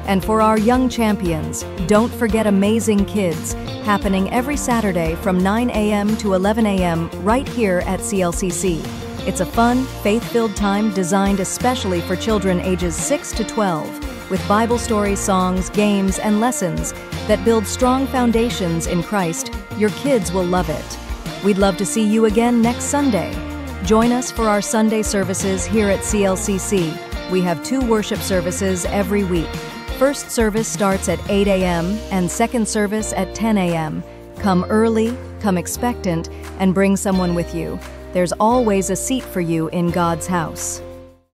And for our young champions, don't forget Amazing Kids, happening every Saturday from 9 a.m. to 11 a.m. right here at CLCC. It's a fun, faith-filled time designed especially for children ages 6 to 12, with Bible stories, songs, games, and lessons that build strong foundations in Christ. Your kids will love it. We'd love to see you again next Sunday. Join us for our Sunday services here at CLCC. We have 2 worship services every week. First service starts at 8 a.m. and second service at 10 a.m. Come early, come expectant, and bring someone with you. There's always a seat for you in God's house.